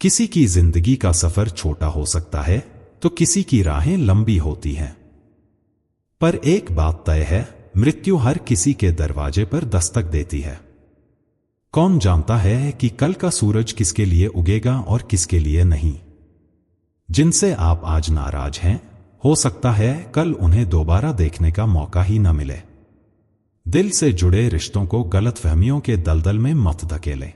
किसी की जिंदगी का सफर छोटा हो सकता है तो किसी की राहें लंबी होती हैं, पर एक बात तय है, मृत्यु हर किसी के दरवाजे पर दस्तक देती है। कौन जानता है कि कल का सूरज किसके लिए उगेगा और किसके लिए नहीं। जिनसे आप आज नाराज हैं, हो सकता है कल उन्हें दोबारा देखने का मौका ही न मिले। दिल से जुड़े रिश्तों को गलतफहमियों के दलदल में मत धकेलें।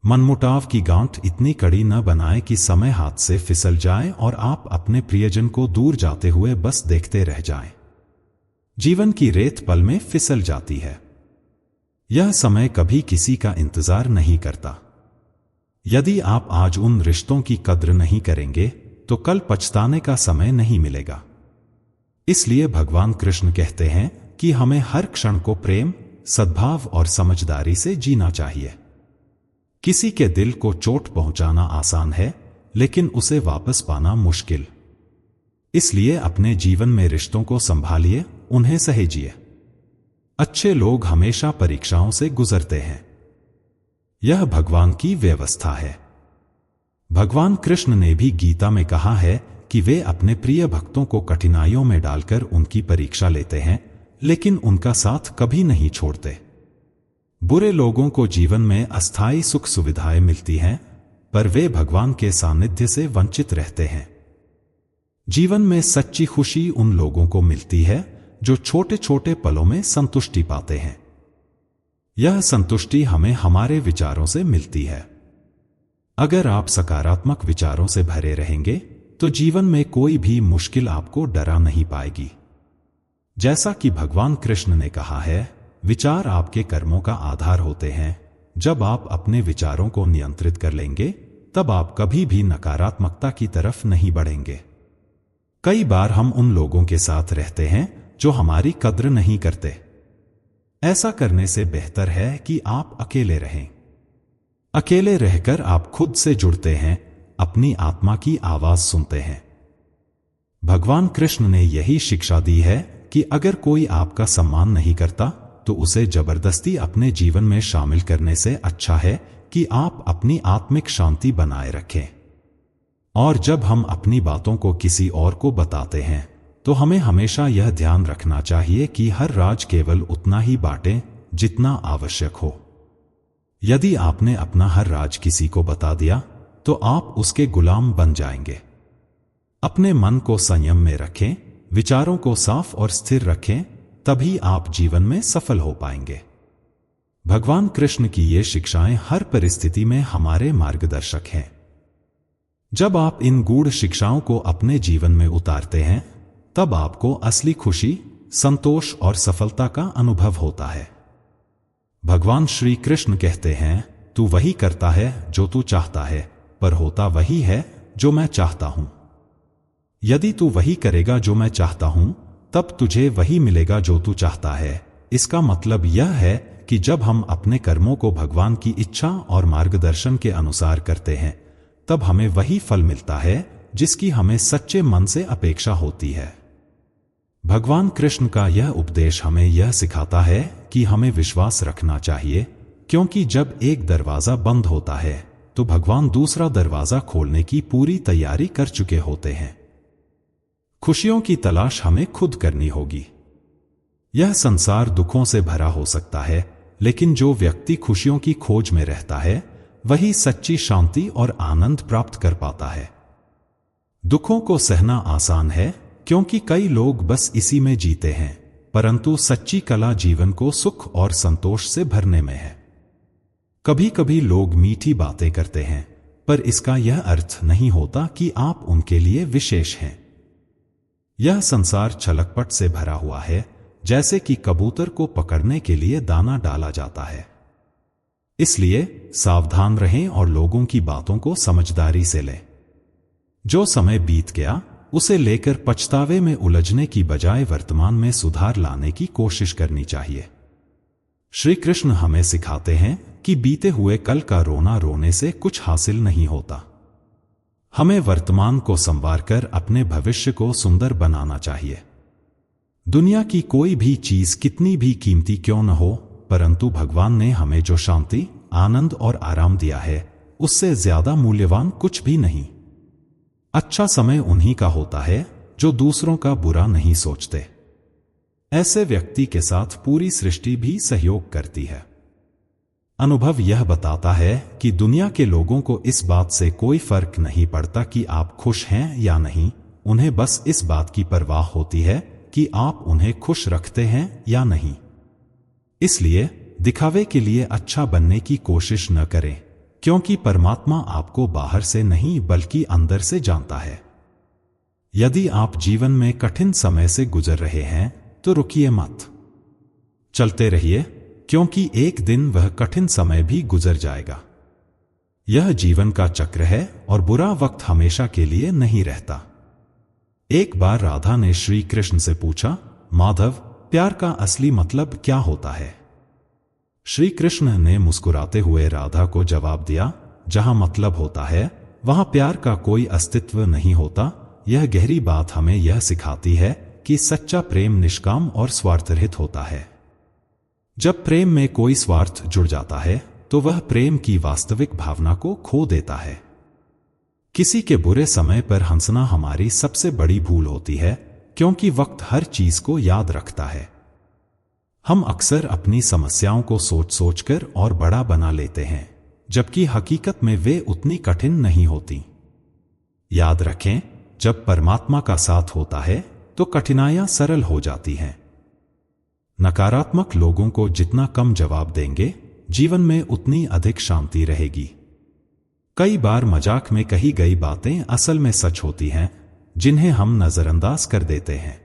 मनमुटाव की गांठ इतनी कड़ी न बनाएं कि समय हाथ से फिसल जाए और आप अपने प्रियजन को दूर जाते हुए बस देखते रह जाएं। जीवन की रेत पल में फिसल जाती है। यह समय कभी किसी का इंतजार नहीं करता। यदि आप आज उन रिश्तों की कद्र नहीं करेंगे तो कल पछताने का समय नहीं मिलेगा। इसलिए भगवान कृष्ण कहते हैं कि हमें हर क्षण को प्रेम, सद्भाव और समझदारी से जीना चाहिए। किसी के दिल को चोट पहुंचाना आसान है, लेकिन उसे वापस पाना मुश्किल। इसलिए अपने जीवन में रिश्तों को संभालिए, उन्हें सहेजिए। अच्छे लोग हमेशा परीक्षाओं से गुजरते हैं। यह भगवान की व्यवस्था है। भगवान कृष्ण ने भी गीता में कहा है कि वे अपने प्रिय भक्तों को कठिनाइयों में डालकर उनकी परीक्षा लेते हैं, लेकिन उनका साथ कभी नहीं छोड़ते। बुरे लोगों को जीवन में अस्थायी सुख सुविधाएं मिलती हैं, पर वे भगवान के सानिध्य से वंचित रहते हैं। जीवन में सच्ची खुशी उन लोगों को मिलती है जो छोटे छोटे पलों में संतुष्टि पाते हैं। यह संतुष्टि हमें हमारे विचारों से मिलती है। अगर आप सकारात्मक विचारों से भरे रहेंगे तो जीवन में कोई भी मुश्किल आपको डरा नहीं पाएगी। जैसा कि भगवान कृष्ण ने कहा है, विचार आपके कर्मों का आधार होते हैं। जब आप अपने विचारों को नियंत्रित कर लेंगे, तब आप कभी भी नकारात्मकता की तरफ नहीं बढ़ेंगे। कई बार हम उन लोगों के साथ रहते हैं जो हमारी कद्र नहीं करते। ऐसा करने से बेहतर है कि आप अकेले रहें। अकेले रहकर आप खुद से जुड़ते हैं, अपनी आत्मा की आवाज सुनते हैं। भगवान कृष्ण ने यही शिक्षा दी है कि अगर कोई आपका सम्मान नहीं करता तो उसे जबरदस्ती अपने जीवन में शामिल करने से अच्छा है कि आप अपनी आत्मिक शांति बनाए रखें। और जब हम अपनी बातों को किसी और को बताते हैं तो हमें हमेशा यह ध्यान रखना चाहिए कि हर राज केवल उतना ही बांटें जितना आवश्यक हो। यदि आपने अपना हर राज किसी को बता दिया तो आप उसके गुलाम बन जाएंगे। अपने मन को संयम में रखें, विचारों को साफ और स्थिर रखें, तभी आप जीवन में सफल हो पाएंगे। भगवान कृष्ण की ये शिक्षाएं हर परिस्थिति में हमारे मार्गदर्शक हैं। जब आप इन गूढ़ शिक्षाओं को अपने जीवन में उतारते हैं, तब आपको असली खुशी, संतोष और सफलता का अनुभव होता है। भगवान श्री कृष्ण कहते हैं, तू वही करता है जो तू चाहता है, पर होता वही है जो मैं चाहता हूं। यदि तू वही करेगा जो मैं चाहता हूं, तब तुझे वही मिलेगा जो तू चाहता है। इसका मतलब यह है कि जब हम अपने कर्मों को भगवान की इच्छा और मार्गदर्शन के अनुसार करते हैं, तब हमें वही फल मिलता है जिसकी हमें सच्चे मन से अपेक्षा होती है। भगवान कृष्ण का यह उपदेश हमें यह सिखाता है कि हमें विश्वास रखना चाहिए, क्योंकि जब एक दरवाजा बंद होता है तो भगवान दूसरा दरवाजा खोलने की पूरी तैयारी कर चुके होते हैं। खुशियों की तलाश हमें खुद करनी होगी। यह संसार दुखों से भरा हो सकता है, लेकिन जो व्यक्ति खुशियों की खोज में रहता है वही सच्ची शांति और आनंद प्राप्त कर पाता है। दुखों को सहना आसान है क्योंकि कई लोग बस इसी में जीते हैं, परंतु सच्ची कला जीवन को सुख और संतोष से भरने में है। कभी कभी लोग मीठी बातें करते हैं, पर इसका यह अर्थ नहीं होता कि आप उनके लिए विशेष हैं। यह संसार छलकपट से भरा हुआ है, जैसे कि कबूतर को पकड़ने के लिए दाना डाला जाता है। इसलिए सावधान रहें और लोगों की बातों को समझदारी से लें। जो समय बीत गया उसे लेकर पछतावे में उलझने की बजाय वर्तमान में सुधार लाने की कोशिश करनी चाहिए। श्री कृष्ण हमें सिखाते हैं कि बीते हुए कल का रोना रोने से कुछ हासिल नहीं होता। हमें वर्तमान को संवारकर अपने भविष्य को सुंदर बनाना चाहिए। दुनिया की कोई भी चीज कितनी भी कीमती क्यों न हो, परंतु भगवान ने हमें जो शांति, आनंद और आराम दिया है, उससे ज्यादा मूल्यवान कुछ भी नहीं। अच्छा समय उन्हीं का होता है जो दूसरों का बुरा नहीं सोचते। ऐसे व्यक्ति के साथ पूरी सृष्टि भी सहयोग करती है। अनुभव यह बताता है कि दुनिया के लोगों को इस बात से कोई फर्क नहीं पड़ता कि आप खुश हैं या नहीं, उन्हें बस इस बात की परवाह होती है कि आप उन्हें खुश रखते हैं या नहीं। इसलिए दिखावे के लिए अच्छा बनने की कोशिश न करें, क्योंकि परमात्मा आपको बाहर से नहीं बल्कि अंदर से जानता है। यदि आप जीवन में कठिन समय से गुजर रहे हैं तो रुकिए मत, चलते रहिए, क्योंकि एक दिन वह कठिन समय भी गुजर जाएगा। यह जीवन का चक्र है और बुरा वक्त हमेशा के लिए नहीं रहता। एक बार राधा ने श्री कृष्ण से पूछा, माधव, प्यार का असली मतलब क्या होता है? श्री कृष्ण ने मुस्कुराते हुए राधा को जवाब दिया, जहां मतलब होता है वहां प्यार का कोई अस्तित्व नहीं होता। यह गहरी बात हमें यह सिखाती है कि सच्चा प्रेम निष्काम और स्वार्थरहित होता है। जब प्रेम में कोई स्वार्थ जुड़ जाता है तो वह प्रेम की वास्तविक भावना को खो देता है। किसी के बुरे समय पर हंसना हमारी सबसे बड़ी भूल होती है, क्योंकि वक्त हर चीज को याद रखता है। हम अक्सर अपनी समस्याओं को सोच सोचकर और बड़ा बना लेते हैं, जबकि हकीकत में वे उतनी कठिन नहीं होती। याद रखें, जब परमात्मा का साथ होता है तो कठिनाइयां सरल हो जाती हैं। नकारात्मक लोगों को जितना कम जवाब देंगे, जीवन में उतनी अधिक शांति रहेगी। कई बार मजाक में कही गई बातें असल में सच होती हैं, जिन्हें हम नजरअंदाज कर देते हैं।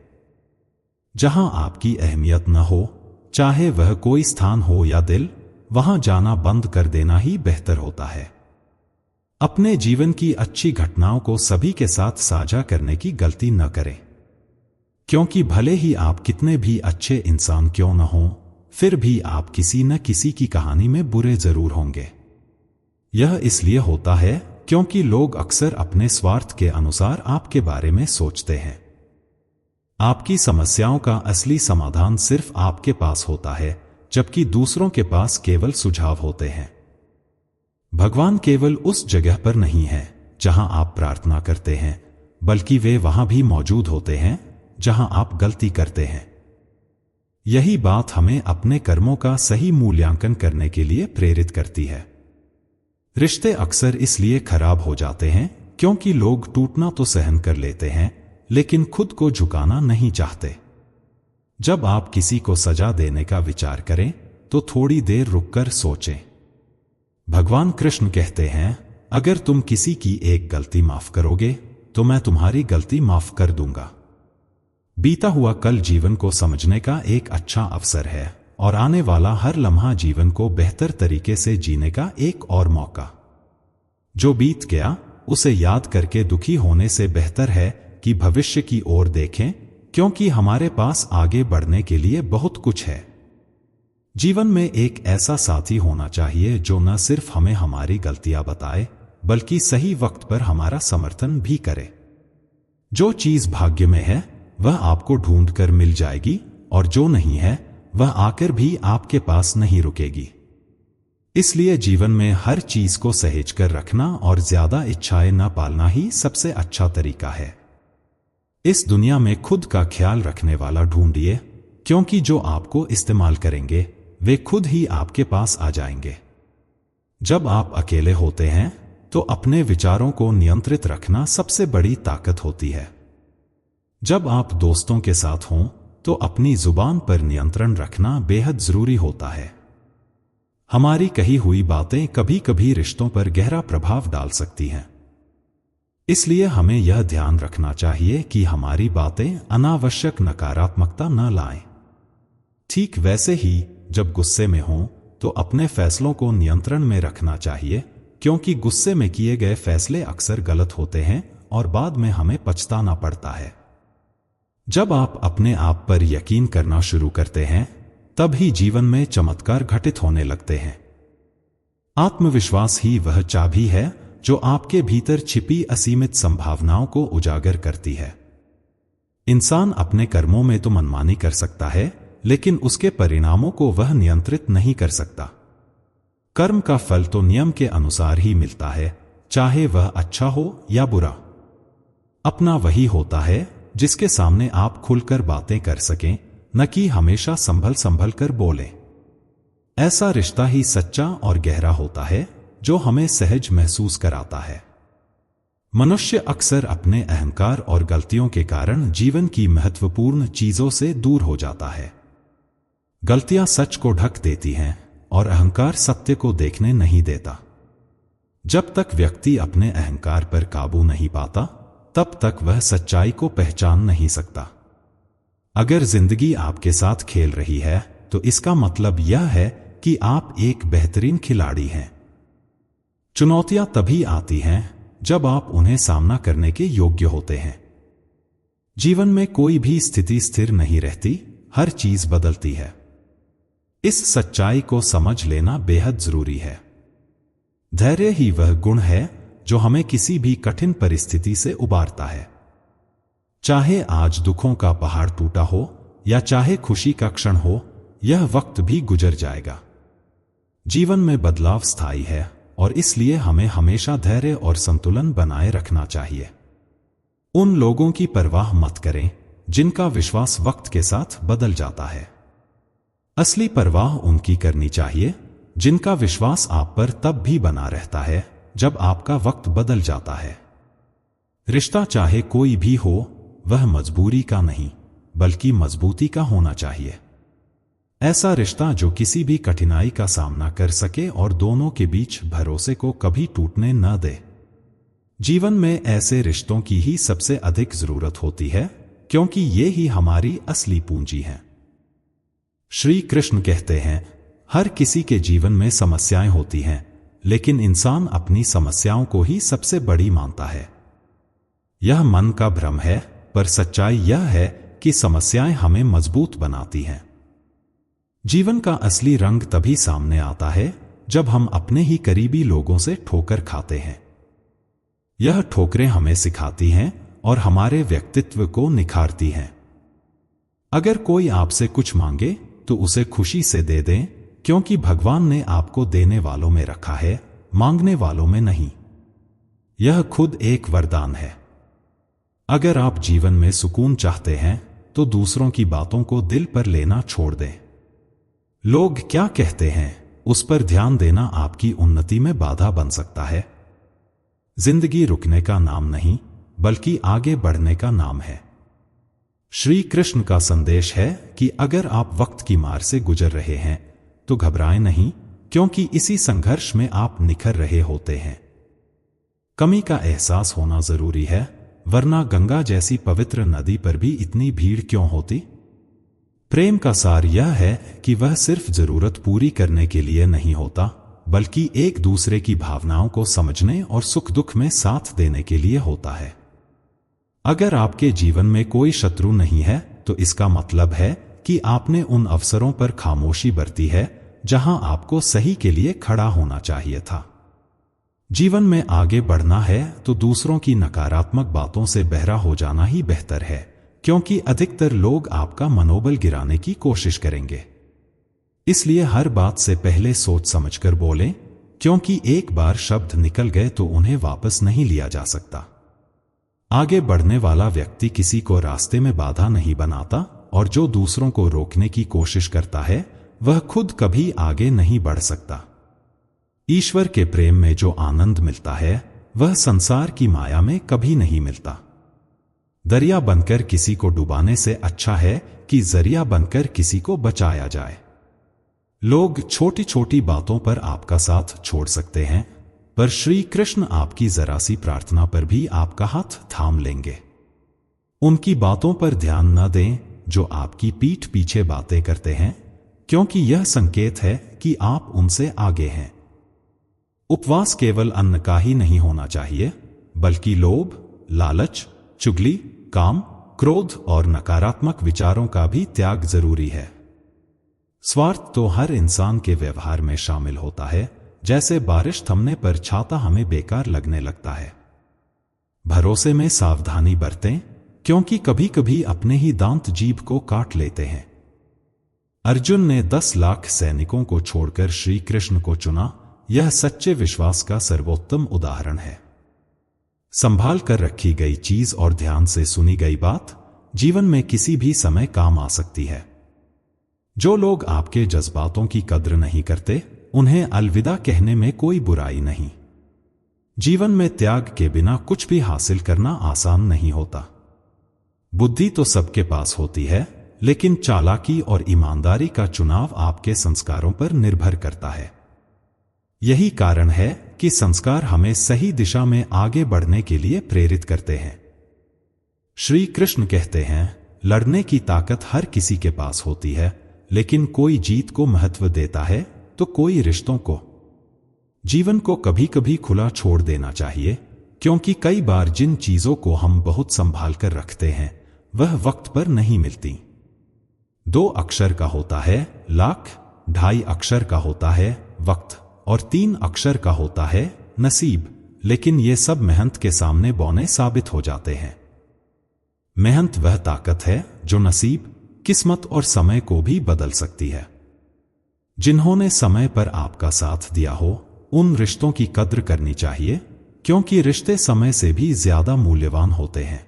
जहां आपकी अहमियत न हो, चाहे वह कोई स्थान हो या दिल, वहां जाना बंद कर देना ही बेहतर होता है। अपने जीवन की अच्छी घटनाओं को सभी के साथ साझा करने की गलती न करें, क्योंकि भले ही आप कितने भी अच्छे इंसान क्यों न हों, फिर भी आप किसी न किसी की कहानी में बुरे जरूर होंगे। यह इसलिए होता है क्योंकि लोग अक्सर अपने स्वार्थ के अनुसार आपके बारे में सोचते हैं। आपकी समस्याओं का असली समाधान सिर्फ आपके पास होता है, जबकि दूसरों के पास केवल सुझाव होते हैं। भगवान केवल उस जगह पर नहीं है जहां आप प्रार्थना करते हैं, बल्कि वे वहां भी मौजूद होते हैं जहां आप गलती करते हैं। यही बात हमें अपने कर्मों का सही मूल्यांकन करने के लिए प्रेरित करती है। रिश्ते अक्सर इसलिए खराब हो जाते हैं क्योंकि लोग टूटना तो सहन कर लेते हैं, लेकिन खुद को झुकाना नहीं चाहते। जब आप किसी को सजा देने का विचार करें तो थोड़ी देर रुककर सोचें। भगवान कृष्ण कहते हैं, अगर तुम किसी की एक गलती माफ करोगे तो मैं तुम्हारी गलती माफ कर दूंगा। बीता हुआ कल जीवन को समझने का एक अच्छा अवसर है और आने वाला हर लम्हा जीवन को बेहतर तरीके से जीने का एक और मौका। जो बीत गया उसे याद करके दुखी होने से बेहतर है कि भविष्य की ओर देखें, क्योंकि हमारे पास आगे बढ़ने के लिए बहुत कुछ है। जीवन में एक ऐसा साथी होना चाहिए जो न सिर्फ हमें हमारी गलतियां बताए, बल्कि सही वक्त पर हमारा समर्थन भी करे। जो चीज भाग्य में है वह आपको ढूंढकर मिल जाएगी, और जो नहीं है वह आकर भी आपके पास नहीं रुकेगी। इसलिए जीवन में हर चीज को सहेज कर रखना और ज्यादा इच्छाएं न पालना ही सबसे अच्छा तरीका है। इस दुनिया में खुद का ख्याल रखने वाला ढूंढिए, क्योंकि जो आपको इस्तेमाल करेंगे वे खुद ही आपके पास आ जाएंगे। जब आप अकेले होते हैं तो अपने विचारों को नियंत्रित रखना सबसे बड़ी ताकत होती है। जब आप दोस्तों के साथ हों तो अपनी जुबान पर नियंत्रण रखना बेहद जरूरी होता है। हमारी कही हुई बातें कभी कभी रिश्तों पर गहरा प्रभाव डाल सकती हैं। इसलिए हमें यह ध्यान रखना चाहिए कि हमारी बातें अनावश्यक नकारात्मकता न लाएं। ठीक वैसे ही जब गुस्से में हों तो अपने फैसलों को नियंत्रण में रखना चाहिए, क्योंकि गुस्से में किए गए फैसले अक्सर गलत होते हैं और बाद में हमें पछताना पड़ता है। जब आप अपने आप पर यकीन करना शुरू करते हैं, तब ही जीवन में चमत्कार घटित होने लगते हैं। आत्मविश्वास ही वह चाबी है जो आपके भीतर छिपी असीमित संभावनाओं को उजागर करती है। इंसान अपने कर्मों में तो मनमानी कर सकता है, लेकिन उसके परिणामों को वह नियंत्रित नहीं कर सकता। कर्म का फल तो नियम के अनुसार ही मिलता है, चाहे वह अच्छा हो या बुरा। अपना वही होता है जिसके सामने आप खुलकर बातें कर सकें, न कि हमेशा संभल संभल कर बोलें। ऐसा रिश्ता ही सच्चा और गहरा होता है जो हमें सहज महसूस कराता है। मनुष्य अक्सर अपने अहंकार और गलतियों के कारण जीवन की महत्वपूर्ण चीजों से दूर हो जाता है। गलतियां सच को ढक देती हैं और अहंकार सत्य को देखने नहीं देता। जब तक व्यक्ति अपने अहंकार पर काबू नहीं पाता, तब तक वह सच्चाई को पहचान नहीं सकता। अगर जिंदगी आपके साथ खेल रही है तो इसका मतलब यह है कि आप एक बेहतरीन खिलाड़ी हैं। चुनौतियां तभी आती हैं जब आप उन्हें सामना करने के योग्य होते हैं। जीवन में कोई भी स्थिति स्थिर नहीं रहती, हर चीज बदलती है। इस सच्चाई को समझ लेना बेहद जरूरी है। धैर्य ही वह गुण है जो हमें किसी भी कठिन परिस्थिति से उबारता है। चाहे आज दुखों का पहाड़ टूटा हो या चाहे खुशी का क्षण हो, यह वक्त भी गुजर जाएगा। जीवन में बदलाव स्थायी है और इसलिए हमें हमेशा धैर्य और संतुलन बनाए रखना चाहिए। उन लोगों की परवाह मत करें जिनका विश्वास वक्त के साथ बदल जाता है। असली परवाह उनकी करनी चाहिए जिनका विश्वास आप पर तब भी बना रहता है जब आपका वक्त बदल जाता है। रिश्ता चाहे कोई भी हो, वह मजबूरी का नहीं बल्कि मजबूती का होना चाहिए। ऐसा रिश्ता जो किसी भी कठिनाई का सामना कर सके और दोनों के बीच भरोसे को कभी टूटने न दे। जीवन में ऐसे रिश्तों की ही सबसे अधिक जरूरत होती है, क्योंकि ये ही हमारी असली पूंजी है। श्री कृष्ण कहते हैं, हर किसी के जीवन में समस्याएं होती हैं, लेकिन इंसान अपनी समस्याओं को ही सबसे बड़ी मानता है। यह मन का भ्रम है, पर सच्चाई यह है कि समस्याएं हमें मजबूत बनाती हैं। जीवन का असली रंग तभी सामने आता है जब हम अपने ही करीबी लोगों से ठोकर खाते हैं। यह ठोकरें हमें सिखाती हैं और हमारे व्यक्तित्व को निखारती हैं। अगर कोई आपसे कुछ मांगे तो उसे खुशी से दे दें, क्योंकि भगवान ने आपको देने वालों में रखा है, मांगने वालों में नहीं। यह खुद एक वरदान है। अगर आप जीवन में सुकून चाहते हैं तो दूसरों की बातों को दिल पर लेना छोड़ दें। लोग क्या कहते हैं उस पर ध्यान देना आपकी उन्नति में बाधा बन सकता है। जिंदगी रुकने का नाम नहीं बल्कि आगे बढ़ने का नाम है। श्री कृष्ण का संदेश है कि अगर आप वक्त की मार से गुजर रहे हैं तो घबराएं नहीं, क्योंकि इसी संघर्ष में आप निखर रहे होते हैं। कमी का एहसास होना जरूरी है, वरना गंगा जैसी पवित्र नदी पर भी इतनी भीड़ क्यों होती। प्रेम का सार यह है कि वह सिर्फ जरूरत पूरी करने के लिए नहीं होता, बल्कि एक दूसरे की भावनाओं को समझने और सुख दुख में साथ देने के लिए होता है। अगर आपके जीवन में कोई शत्रु नहीं है तो इसका मतलब है कि आपने उन अवसरों पर खामोशी बरती है जहां आपको सही के लिए खड़ा होना चाहिए था। जीवन में आगे बढ़ना है तो दूसरों की नकारात्मक बातों से बहरा हो जाना ही बेहतर है, क्योंकि अधिकतर लोग आपका मनोबल गिराने की कोशिश करेंगे। इसलिए हर बात से पहले सोच समझकर बोलें, क्योंकि एक बार शब्द निकल गए तो उन्हें वापस नहीं लिया जा सकता। आगे बढ़ने वाला व्यक्ति किसी को रास्ते में बाधा नहीं बनाता, और जो दूसरों को रोकने की कोशिश करता है वह खुद कभी आगे नहीं बढ़ सकता। ईश्वर के प्रेम में जो आनंद मिलता है वह संसार की माया में कभी नहीं मिलता। दरिया बनकर किसी को डुबाने से अच्छा है कि जरिया बनकर किसी को बचाया जाए। लोग छोटी छोटी बातों पर आपका साथ छोड़ सकते हैं, पर श्री कृष्ण आपकी जरा सी प्रार्थना पर भी आपका हाथ थाम लेंगे। उनकी बातों पर ध्यान न दें जो आपकी पीठ पीछे बातें करते हैं, क्योंकि यह संकेत है कि आप उनसे आगे हैं। उपवास केवल अन्न का ही नहीं होना चाहिए, बल्कि लोभ, लालच, चुगली, काम, क्रोध और नकारात्मक विचारों का भी त्याग जरूरी है। स्वार्थ तो हर इंसान के व्यवहार में शामिल होता है, जैसे बारिश थमने पर छाता हमें बेकार लगने लगता है। भरोसे में सावधानी बरतें, क्योंकि कभी कभी अपने ही दांत जीभ को काट लेते हैं। अर्जुन ने 10 लाख सैनिकों को छोड़कर श्री कृष्ण को चुना, यह सच्चे विश्वास का सर्वोत्तम उदाहरण है। संभाल कर रखी गई चीज और ध्यान से सुनी गई बात जीवन में किसी भी समय काम आ सकती है। जो लोग आपके जज्बातों की कद्र नहीं करते, उन्हें अलविदा कहने में कोई बुराई नहीं। जीवन में त्याग के बिना कुछ भी हासिल करना आसान नहीं होता। बुद्धि तो सबके पास होती है, लेकिन चालाकी और ईमानदारी का चुनाव आपके संस्कारों पर निर्भर करता है। यही कारण है कि संस्कार हमें सही दिशा में आगे बढ़ने के लिए प्रेरित करते हैं। श्री कृष्ण कहते हैं, लड़ने की ताकत हर किसी के पास होती है, लेकिन कोई जीत को महत्व देता है तो कोई रिश्तों को। जीवन को कभी कभी खुला छोड़ देना चाहिए, क्योंकि कई बार जिन चीजों को हम बहुत संभाल कर रखते हैं वह वक्त पर नहीं मिलती। 2 अक्षर का होता है लाख, 2.5 अक्षर का होता है वक्त और 3 अक्षर का होता है नसीब, लेकिन ये सब मेहनत के सामने बौने साबित हो जाते हैं। मेहनत वह ताकत है जो नसीब, किस्मत और समय को भी बदल सकती है। जिन्होंने समय पर आपका साथ दिया हो, उन रिश्तों की कद्र करनी चाहिए, क्योंकि रिश्ते समय से भी ज्यादा मूल्यवान होते हैं।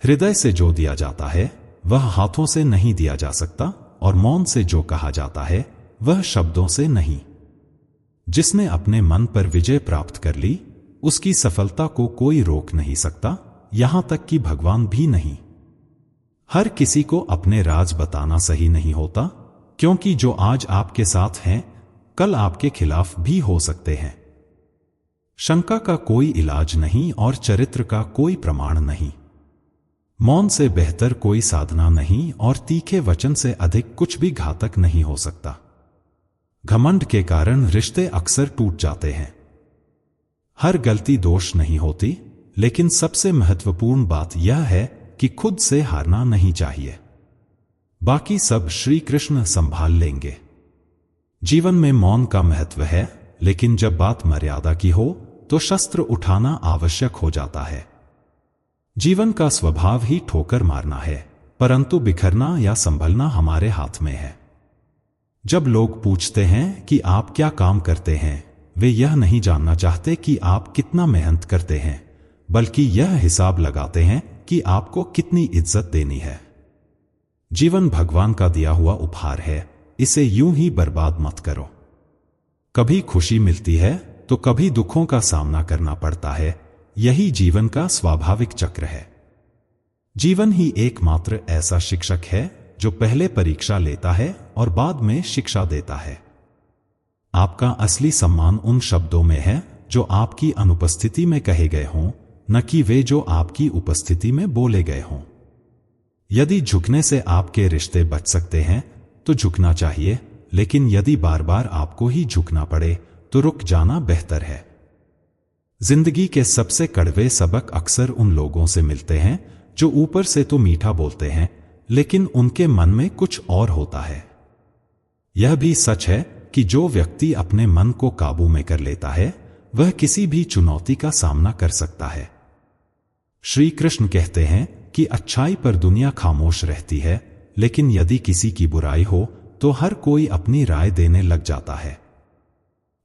हृदय से जो दिया जाता है वह हाथों से नहीं दिया जा सकता, और मौन से जो कहा जाता है वह शब्दों से नहीं। जिसने अपने मन पर विजय प्राप्त कर ली, उसकी सफलता को कोई रोक नहीं सकता, यहां तक कि भगवान भी नहीं। हर किसी को अपने राज बताना सही नहीं होता, क्योंकि जो आज आपके साथ हैं कल आपके खिलाफ भी हो सकते हैं। शंका का कोई इलाज नहीं और चरित्र का कोई प्रमाण नहीं। मौन से बेहतर कोई साधना नहीं और तीखे वचन से अधिक कुछ भी घातक नहीं हो सकता। घमंड के कारण रिश्ते अक्सर टूट जाते हैं। हर गलती दोष नहीं होती, लेकिन सबसे महत्वपूर्ण बात यह है कि खुद से हारना नहीं चाहिए। बाकी सब श्री कृष्ण संभाल लेंगे। जीवन में मौन का महत्व है, लेकिन जब बात मर्यादा की हो तो शस्त्र उठाना आवश्यक हो जाता है। जीवन का स्वभाव ही ठोकर मारना है, परंतु बिखरना या संभलना हमारे हाथ में है। जब लोग पूछते हैं कि आप क्या काम करते हैं, वे यह नहीं जानना चाहते कि आप कितना मेहनत करते हैं, बल्कि यह हिसाब लगाते हैं कि आपको कितनी इज्जत देनी है। जीवन भगवान का दिया हुआ उपहार है, इसे यूं ही बर्बाद मत करो। कभी खुशी मिलती है तो कभी दुखों का सामना करना पड़ता है, यही जीवन का स्वाभाविक चक्र है। जीवन ही एकमात्र ऐसा शिक्षक है जो पहले परीक्षा लेता है और बाद में शिक्षा देता है। आपका असली सम्मान उन शब्दों में है जो आपकी अनुपस्थिति में कहे गए हों, न कि वे जो आपकी उपस्थिति में बोले गए हों। यदि झुकने से आपके रिश्ते बच सकते हैं तो झुकना चाहिए, लेकिन यदि बार बार आपको ही झुकना पड़े तो रुक जाना बेहतर है। जिंदगी के सबसे कड़वे सबक अक्सर उन लोगों से मिलते हैं जो ऊपर से तो मीठा बोलते हैं, लेकिन उनके मन में कुछ और होता है। यह भी सच है कि जो व्यक्ति अपने मन को काबू में कर लेता है वह किसी भी चुनौती का सामना कर सकता है। श्री कृष्ण कहते हैं कि अच्छाई पर दुनिया खामोश रहती है, लेकिन यदि किसी की बुराई हो तो हर कोई अपनी राय देने लग जाता है।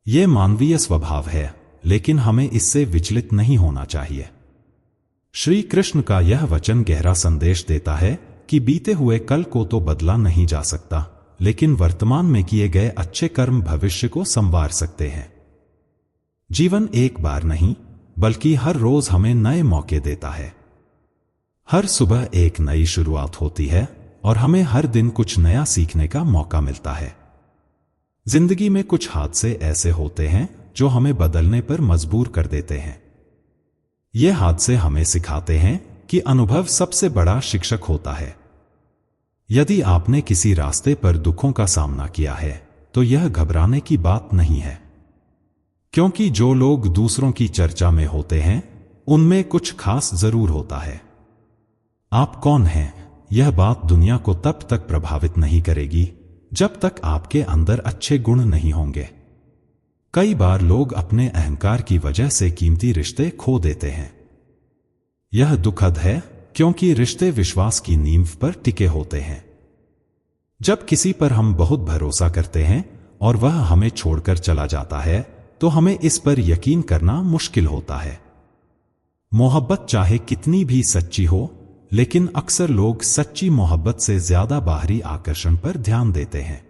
यह मानवीय स्वभाव है, लेकिन हमें इससे विचलित नहीं होना चाहिए। श्री कृष्ण का यह वचन गहरा संदेश देता है कि बीते हुए कल को तो बदला नहीं जा सकता, लेकिन वर्तमान में किए गए अच्छे कर्म भविष्य को संवार सकते हैं। जीवन एक बार नहीं, बल्कि हर रोज हमें नए मौके देता है। हर सुबह एक नई शुरुआत होती है और हमें हर दिन कुछ नया सीखने का मौका मिलता है। जिंदगी में कुछ हादसे ऐसे होते हैं जो हमें बदलने पर मजबूर कर देते हैं। ये हादसे हमें सिखाते हैं कि अनुभव सबसे बड़ा शिक्षक होता है। यदि आपने किसी रास्ते पर दुखों का सामना किया है तो यह घबराने की बात नहीं है, क्योंकि जो लोग दूसरों की चर्चा में होते हैं उनमें कुछ खास जरूर होता है। आप कौन हैं, यह बात दुनिया को तब तक प्रभावित नहीं करेगी जब तक आपके अंदर अच्छे गुण नहीं होंगे। कई बार लोग अपने अहंकार की वजह से कीमती रिश्ते खो देते हैं। यह दुखद है, क्योंकि रिश्ते विश्वास की नींव पर टिके होते हैं। जब किसी पर हम बहुत भरोसा करते हैं और वह हमें छोड़कर चला जाता है तो हमें इस पर यकीन करना मुश्किल होता है। मोहब्बत चाहे कितनी भी सच्ची हो, लेकिन अक्सर लोग सच्ची मोहब्बत से ज्यादा बाहरी आकर्षण पर ध्यान देते हैं।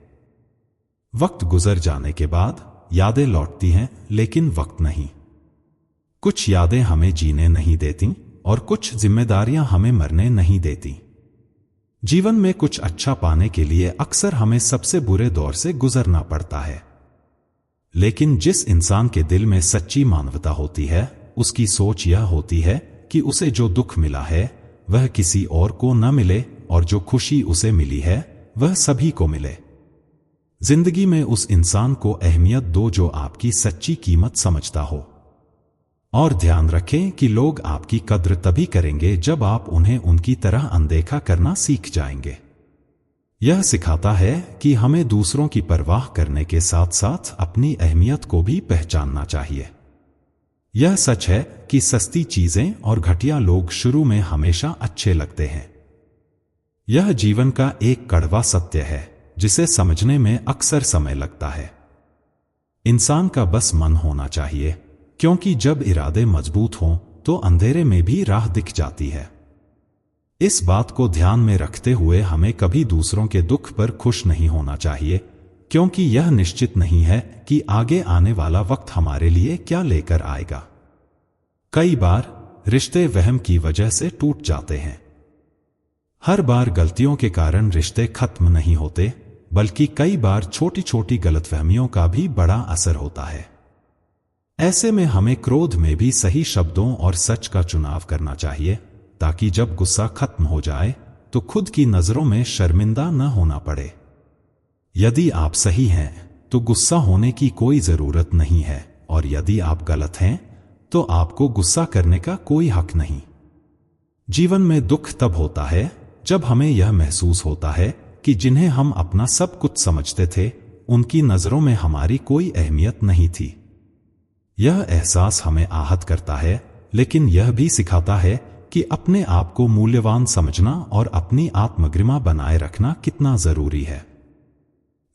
वक्त गुजर जाने के बाद यादें लौटती हैं, लेकिन वक्त नहीं। कुछ यादें हमें जीने नहीं देती और कुछ जिम्मेदारियां हमें मरने नहीं देती। जीवन में कुछ अच्छा पाने के लिए अक्सर हमें सबसे बुरे दौर से गुजरना पड़ता है। लेकिन जिस इंसान के दिल में सच्ची मानवता होती है, उसकी सोच यह होती है कि उसे जो दुख मिला है वह किसी और को न मिले, और जो खुशी उसे मिली है वह सभी को मिले। जिंदगी में उस इंसान को अहमियत दो जो आपकी सच्ची कीमत समझता हो। और ध्यान रखें कि लोग आपकी कद्र तभी करेंगे जब आप उन्हें उनकी तरह अनदेखा करना सीख जाएंगे। यह सिखाता है कि हमें दूसरों की परवाह करने के साथ साथ अपनी अहमियत को भी पहचानना चाहिए। यह सच है कि सस्ती चीजें और घटिया लोग शुरू में हमेशा अच्छे लगते हैं। यह जीवन का एक कड़वा सत्य है जिसे समझने में अक्सर समय लगता है। इंसान का बस मन होना चाहिए, क्योंकि जब इरादे मजबूत हों तो अंधेरे में भी राह दिख जाती है। इस बात को ध्यान में रखते हुए हमें कभी दूसरों के दुख पर खुश नहीं होना चाहिए, क्योंकि यह निश्चित नहीं है कि आगे आने वाला वक्त हमारे लिए क्या लेकर आएगा। कई बार रिश्ते वहम की वजह से टूट जाते हैं। हर बार गलतियों के कारण रिश्ते खत्म नहीं होते, बल्कि कई बार छोटी छोटी गलतफहमियों का भी बड़ा असर होता है। ऐसे में हमें क्रोध में भी सही शब्दों और सच का चुनाव करना चाहिए, ताकि जब गुस्सा खत्म हो जाए तो खुद की नजरों में शर्मिंदा न होना पड़े। यदि आप सही हैं तो गुस्सा होने की कोई जरूरत नहीं है, और यदि आप गलत हैं तो आपको गुस्सा करने का कोई हक नहीं। जीवन में दुख तब होता है जब हमें यह महसूस होता है कि जिन्हें हम अपना सब कुछ समझते थे, उनकी नजरों में हमारी कोई अहमियत नहीं थी। यह एहसास हमें आहत करता है, लेकिन यह भी सिखाता है कि अपने आप को मूल्यवान समझना और अपनी आत्मगरिमा बनाए रखना कितना जरूरी है।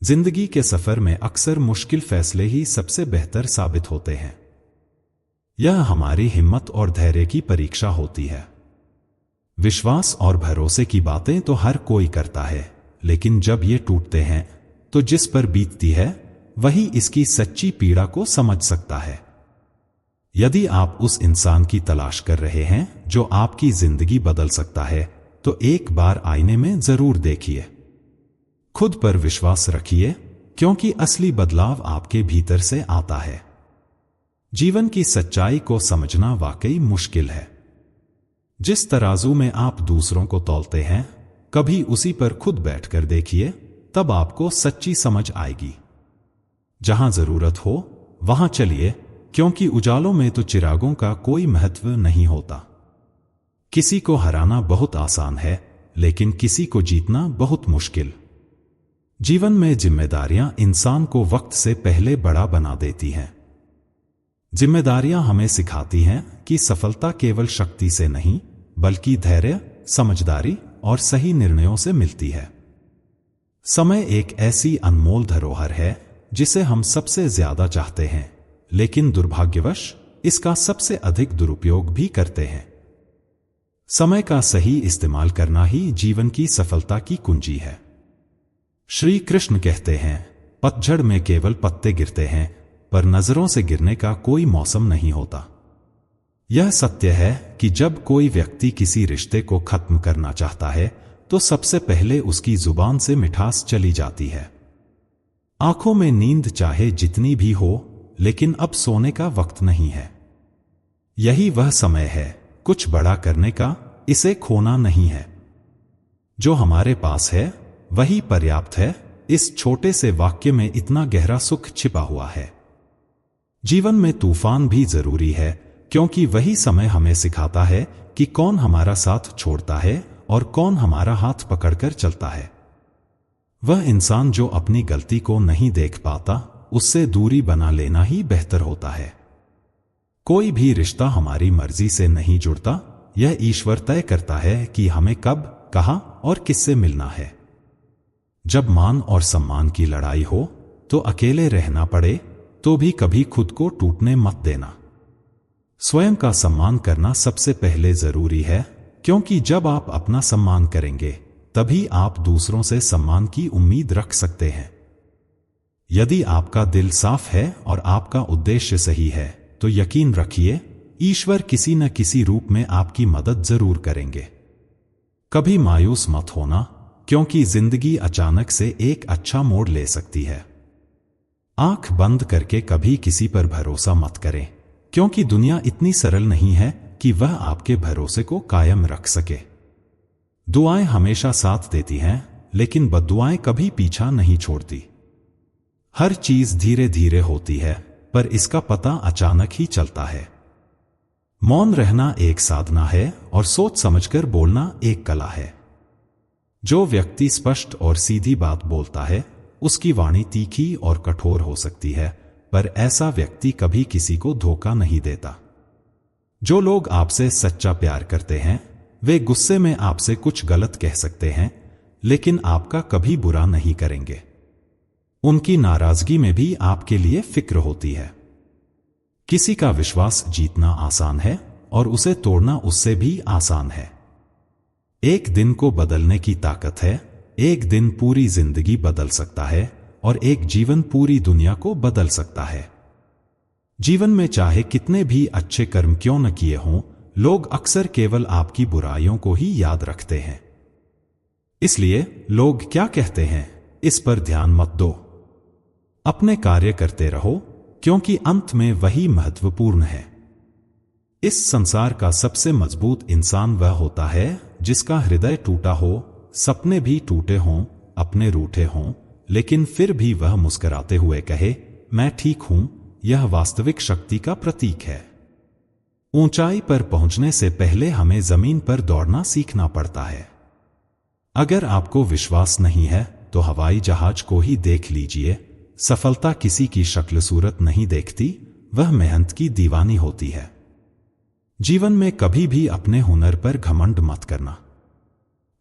जिंदगी के सफर में अक्सर मुश्किल फैसले ही सबसे बेहतर साबित होते हैं। यह हमारी हिम्मत और धैर्य की परीक्षा होती है। विश्वास और भरोसे की बातें तो हर कोई करता है, लेकिन जब ये टूटते हैं तो जिस पर बीतती है वही इसकी सच्ची पीड़ा को समझ सकता है। यदि आप उस इंसान की तलाश कर रहे हैं जो आपकी जिंदगी बदल सकता है, तो एक बार आईने में जरूर देखिए। खुद पर विश्वास रखिए, क्योंकि असली बदलाव आपके भीतर से आता है। जीवन की सच्चाई को समझना वाकई मुश्किल है। जिस तराजू में आप दूसरों को तौलते हैं, कभी उसी पर खुद बैठकर देखिए, तब आपको सच्ची समझ आएगी। जहां जरूरत हो वहां चलिए, क्योंकि उजालों में तो चिरागों का कोई महत्व नहीं होता। किसी को हराना बहुत आसान है, लेकिन किसी को जीतना बहुत मुश्किल। जीवन में जिम्मेदारियां इंसान को वक्त से पहले बड़ा बना देती हैं। जिम्मेदारियां हमें सिखाती हैं कि सफलता केवल शक्ति से नहीं, बल्कि धैर्य, समझदारी और सही निर्णयों से मिलती है। समय एक ऐसी अनमोल धरोहर है जिसे हम सबसे ज्यादा चाहते हैं, लेकिन दुर्भाग्यवश इसका सबसे अधिक दुरुपयोग भी करते हैं। समय का सही इस्तेमाल करना ही जीवन की सफलता की कुंजी है। श्री कृष्ण कहते हैं, पतझड़ में केवल पत्ते गिरते हैं, पर नजरों से गिरने का कोई मौसम नहीं होता। यह सत्य है कि जब कोई व्यक्ति किसी रिश्ते को खत्म करना चाहता है, तो सबसे पहले उसकी जुबान से मिठास चली जाती है। आंखों में नींद चाहे जितनी भी हो, लेकिन अब सोने का वक्त नहीं है। यही वह समय है कुछ बड़ा करने का, इसे खोना नहीं है। जो हमारे पास है वही पर्याप्त है। इस छोटे से वाक्य में इतना गहरा सुख छिपा हुआ है। जीवन में तूफान भी जरूरी है, क्योंकि वही समय हमें सिखाता है कि कौन हमारा साथ छोड़ता है और कौन हमारा हाथ पकड़कर चलता है। वह इंसान जो अपनी गलती को नहीं देख पाता, उससे दूरी बना लेना ही बेहतर होता है। कोई भी रिश्ता हमारी मर्जी से नहीं जुड़ता, यह ईश्वर तय करता है कि हमें कब, कहां और किससे मिलना है। जब मान और सम्मान की लड़ाई हो, तो अकेले रहना पड़े तो भी कभी खुद को टूटने मत देना। स्वयं का सम्मान करना सबसे पहले जरूरी है, क्योंकि जब आप अपना सम्मान करेंगे तभी आप दूसरों से सम्मान की उम्मीद रख सकते हैं। यदि आपका दिल साफ है और आपका उद्देश्य सही है तो यकीन रखिए ईश्वर किसी न किसी रूप में आपकी मदद जरूर करेंगे। कभी मायूस मत होना, क्योंकि जिंदगी अचानक से एक अच्छा मोड़ ले सकती है। आंख बंद करके कभी किसी पर भरोसा मत करें, क्योंकि दुनिया इतनी सरल नहीं है कि वह आपके भरोसे को कायम रख सके। दुआएं हमेशा साथ देती हैं, लेकिन बद्दुआएं कभी पीछा नहीं छोड़ती। हर चीज धीरे धीरे होती है, पर इसका पता अचानक ही चलता है। मौन रहना एक साधना है और सोच समझकर बोलना एक कला है। जो व्यक्ति स्पष्ट और सीधी बात बोलता है उसकी वाणी तीखी और कठोर हो सकती है, पर ऐसा व्यक्ति कभी किसी को धोखा नहीं देता। जो लोग आपसे सच्चा प्यार करते हैं वे गुस्से में आपसे कुछ गलत कह सकते हैं, लेकिन आपका कभी बुरा नहीं करेंगे। उनकी नाराजगी में भी आपके लिए फिक्र होती है। किसी का विश्वास जीतना आसान है और उसे तोड़ना उससे भी आसान है। एक दिन को बदलने की ताकत है, एक दिन पूरी जिंदगी बदल सकता है और एक जीवन पूरी दुनिया को बदल सकता है। जीवन में चाहे कितने भी अच्छे कर्म क्यों न किए हों, लोग अक्सर केवल आपकी बुराइयों को ही याद रखते हैं। इसलिए लोग क्या कहते हैं इस पर ध्यान मत दो। अपने कार्य करते रहो, क्योंकि अंत में वही महत्वपूर्ण है। इस संसार का सबसे मजबूत इंसान वह होता है जिसका हृदय टूटा हो, सपने भी टूटे हों, अपने रूठे हों, लेकिन फिर भी वह मुस्कुराते हुए कहे, मैं ठीक हूं। यह वास्तविक शक्ति का प्रतीक है। ऊंचाई पर पहुंचने से पहले हमें जमीन पर दौड़ना सीखना पड़ता है। अगर आपको विश्वास नहीं है तो हवाई जहाज को ही देख लीजिए। सफलता किसी की शक्ल सूरत नहीं देखती, वह मेहनत की दीवानी होती है। जीवन में कभी भी अपने हुनर पर घमंड मत करना।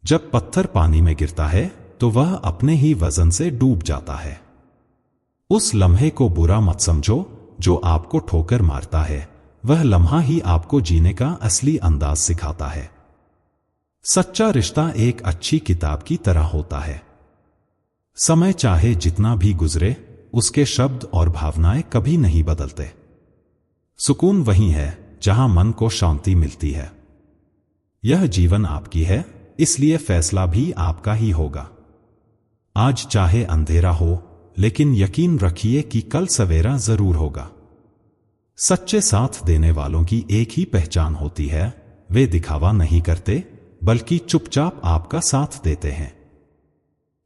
जब पत्थर पानी में गिरता है तो वह अपने ही वजन से डूब जाता है। उस लम्हे को बुरा मत समझो जो आपको ठोकर मारता है, वह लम्हा ही आपको जीने का असली अंदाज सिखाता है। सच्चा रिश्ता एक अच्छी किताब की तरह होता है। समय चाहे जितना भी गुजरे, उसके शब्द और भावनाएं कभी नहीं बदलते। सुकून वही है जहां मन को शांति मिलती है। यह जीवन आपकी है, इसलिए फैसला भी आपका ही होगा। आज चाहे अंधेरा हो, लेकिन यकीन रखिए कि कल सवेरा जरूर होगा। सच्चे साथ देने वालों की एक ही पहचान होती है, वे दिखावा नहीं करते बल्कि चुपचाप आपका साथ देते हैं।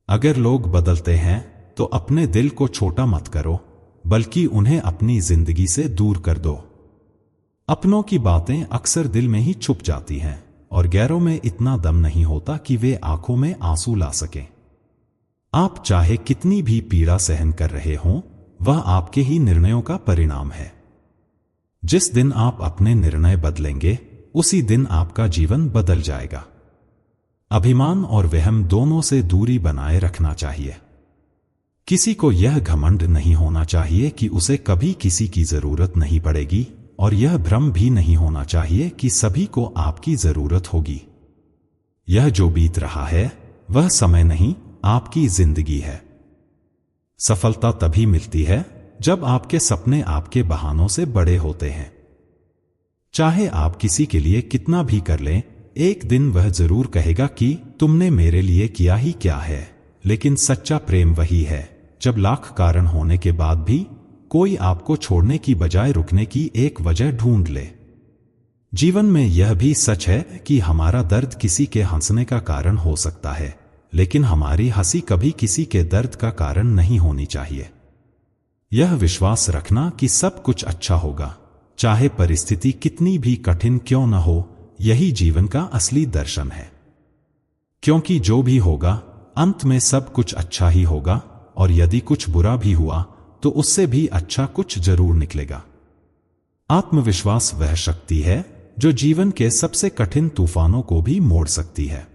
अगर लोग बदलते हैं तो अपने दिल को छोटा मत करो, बल्कि उन्हें अपनी जिंदगी से दूर कर दो। अपनों की बातें अक्सर दिल में ही छुप जाती हैं और गैरों में इतना दम नहीं होता कि वे आंखों में आंसू ला सकें। आप चाहे कितनी भी पीड़ा सहन कर रहे हों, वह आपके ही निर्णयों का परिणाम है। जिस दिन आप अपने निर्णय बदलेंगे, उसी दिन आपका जीवन बदल जाएगा। अभिमान और वहम दोनों से दूरी बनाए रखना चाहिए। किसी को यह घमंड नहीं होना चाहिए कि उसे कभी किसी की जरूरत नहीं पड़ेगी, और यह भ्रम भी नहीं होना चाहिए कि सभी को आपकी जरूरत होगी। यह जो बीत रहा है वह समय नहीं, आपकी जिंदगी है। सफलता तभी मिलती है जब आपके सपने आपके बहानों से बड़े होते हैं। चाहे आप किसी के लिए कितना भी कर लें, एक दिन वह जरूर कहेगा कि तुमने मेरे लिए किया ही क्या है। लेकिन सच्चा प्रेम वही है जब लाख कारण होने के बाद भी कोई आपको छोड़ने की बजाय रुकने की एक वजह ढूंढ ले। जीवन में यह भी सच है कि हमारा दर्द किसी के हंसने का कारण हो सकता है, लेकिन हमारी हंसी कभी किसी के दर्द का कारण नहीं होनी चाहिए। यह विश्वास रखना कि सब कुछ अच्छा होगा, चाहे परिस्थिति कितनी भी कठिन क्यों न हो, यही जीवन का असली दर्शन है। क्योंकि जो भी होगा, अंत में सब कुछ अच्छा ही होगा, और यदि कुछ बुरा भी हुआ तो उससे भी अच्छा कुछ जरूर निकलेगा। आत्मविश्वास वह शक्ति है जो जीवन के सबसे कठिन तूफानों को भी मोड़ सकती है।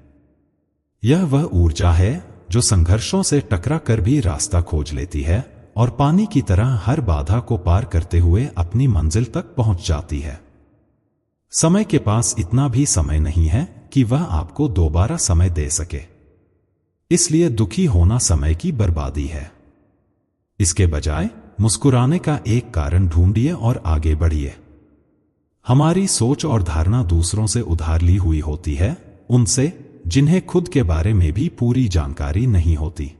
यह वह ऊर्जा है जो संघर्षों से टकरा कर भी रास्ता खोज लेती है और पानी की तरह हर बाधा को पार करते हुए अपनी मंजिल तक पहुंच जाती है। समय के पास इतना भी समय नहीं है कि वह आपको दोबारा समय दे सके। इसलिए दुखी होना समय की बर्बादी है। इसके बजाय मुस्कुराने का एक कारण ढूंढिए और आगे बढ़िए। हमारी सोच और धारणा दूसरों से उधार ली हुई होती है, उनसे जिन्हें खुद के बारे में भी पूरी जानकारी नहीं होती।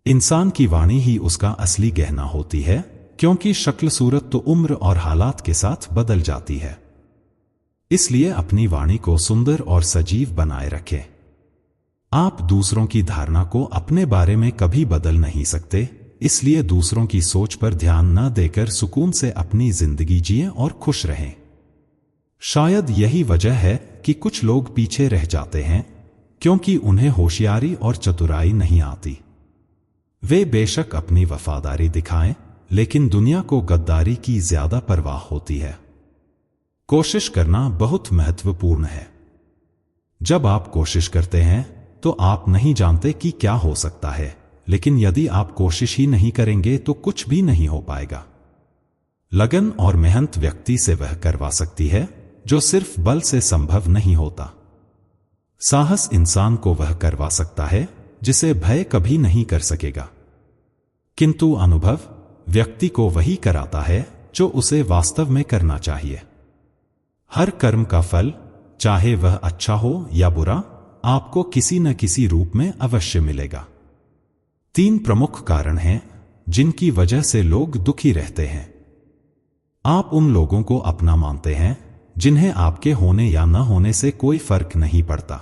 इंसान की वाणी ही उसका असली गहना होती है, क्योंकि शक्ल सूरत तो उम्र और हालात के साथ बदल जाती है। इसलिए अपनी वाणी को सुंदर और सजीव बनाए रखें। आप दूसरों की धारणा को अपने बारे में कभी बदल नहीं सकते, इसलिए दूसरों की सोच पर ध्यान न देकर सुकून से अपनी जिंदगी जिएं और खुश रहें। शायद यही वजह है कि कुछ लोग पीछे रह जाते हैं, क्योंकि उन्हें होशियारी और चतुराई नहीं आती। वे बेशक अपनी वफादारी दिखाएं, लेकिन दुनिया को गद्दारी की ज्यादा परवाह होती है। कोशिश करना बहुत महत्वपूर्ण है। जब आप कोशिश करते हैं तो आप नहीं जानते कि क्या हो सकता है, लेकिन यदि आप कोशिश ही नहीं करेंगे तो कुछ भी नहीं हो पाएगा। लगन और मेहनत व्यक्ति से वह करवा सकती है जो सिर्फ बल से संभव नहीं होता। साहस इंसान को वह करवा सकता है जिसे भय कभी नहीं कर सकेगा। किंतु अनुभव व्यक्ति को वही कराता है जो उसे वास्तव में करना चाहिए। हर कर्म का फल, चाहे वह अच्छा हो या बुरा, आपको किसी न किसी रूप में अवश्य मिलेगा। 3 प्रमुख कारण हैं जिनकी वजह से लोग दुखी रहते हैं। आप उन लोगों को अपना मानते हैं जिन्हें आपके होने या न होने से कोई फर्क नहीं पड़ता।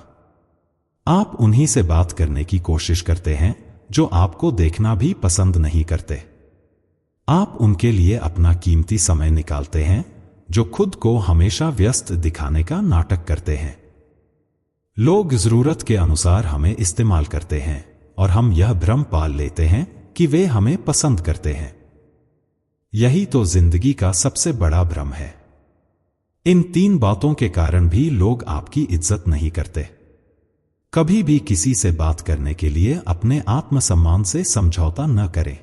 आप उन्हीं से बात करने की कोशिश करते हैं जो आपको देखना भी पसंद नहीं करते। आप उनके लिए अपना कीमती समय निकालते हैं जो खुद को हमेशा व्यस्त दिखाने का नाटक करते हैं। लोग जरूरत के अनुसार हमें इस्तेमाल करते हैं और हम यह भ्रम पाल लेते हैं कि वे हमें पसंद करते हैं। यही तो जिंदगी का सबसे बड़ा भ्रम है। इन 3 बातों के कारण भी लोग आपकी इज्जत नहीं करते। कभी भी किसी से बात करने के लिए अपने आत्मसम्मान से समझौता न करें।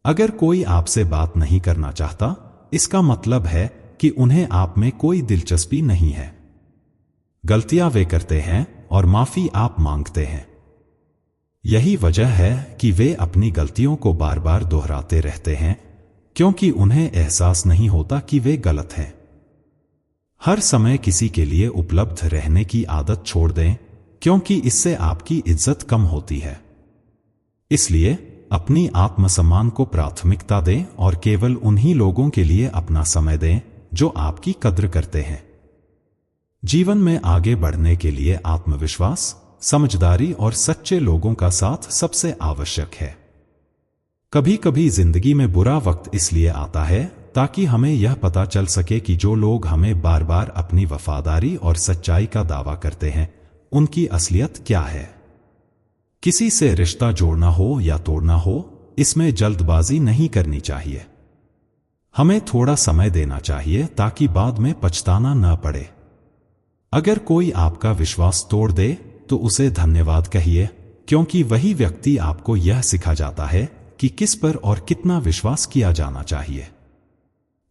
अगर कोई आपसे बात नहीं करना चाहता, इसका मतलब है कि उन्हें आप में कोई दिलचस्पी नहीं है। गलतियां वे करते हैं और माफी आप मांगते हैं। यही वजह है कि वे अपनी गलतियों को बार बार दोहराते रहते हैं, क्योंकि उन्हें एहसास नहीं होता कि वे गलत हैं। हर समय किसी के लिए उपलब्ध रहने की आदत छोड़ दें, क्योंकि इससे आपकी इज्जत कम होती है। इसलिए अपनी आत्मसम्मान को प्राथमिकता दें और केवल उन्हीं लोगों के लिए अपना समय दें जो आपकी कद्र करते हैं। जीवन में आगे बढ़ने के लिए आत्मविश्वास, समझदारी और सच्चे लोगों का साथ सबसे आवश्यक है। कभी कभी जिंदगी में बुरा वक्त इसलिए आता है ताकि हमें यह पता चल सके कि जो लोग हमें बार बार अपनी वफादारी और सच्चाई का दावा करते हैं, उनकी असलियत क्या है। किसी से रिश्ता जोड़ना हो या तोड़ना हो, इसमें जल्दबाजी नहीं करनी चाहिए। हमें थोड़ा समय देना चाहिए ताकि बाद में पछताना न पड़े। अगर कोई आपका विश्वास तोड़ दे तो उसे धन्यवाद कहिए, क्योंकि वही व्यक्ति आपको यह सिखा जाता है कि किस पर और कितना विश्वास किया जाना चाहिए।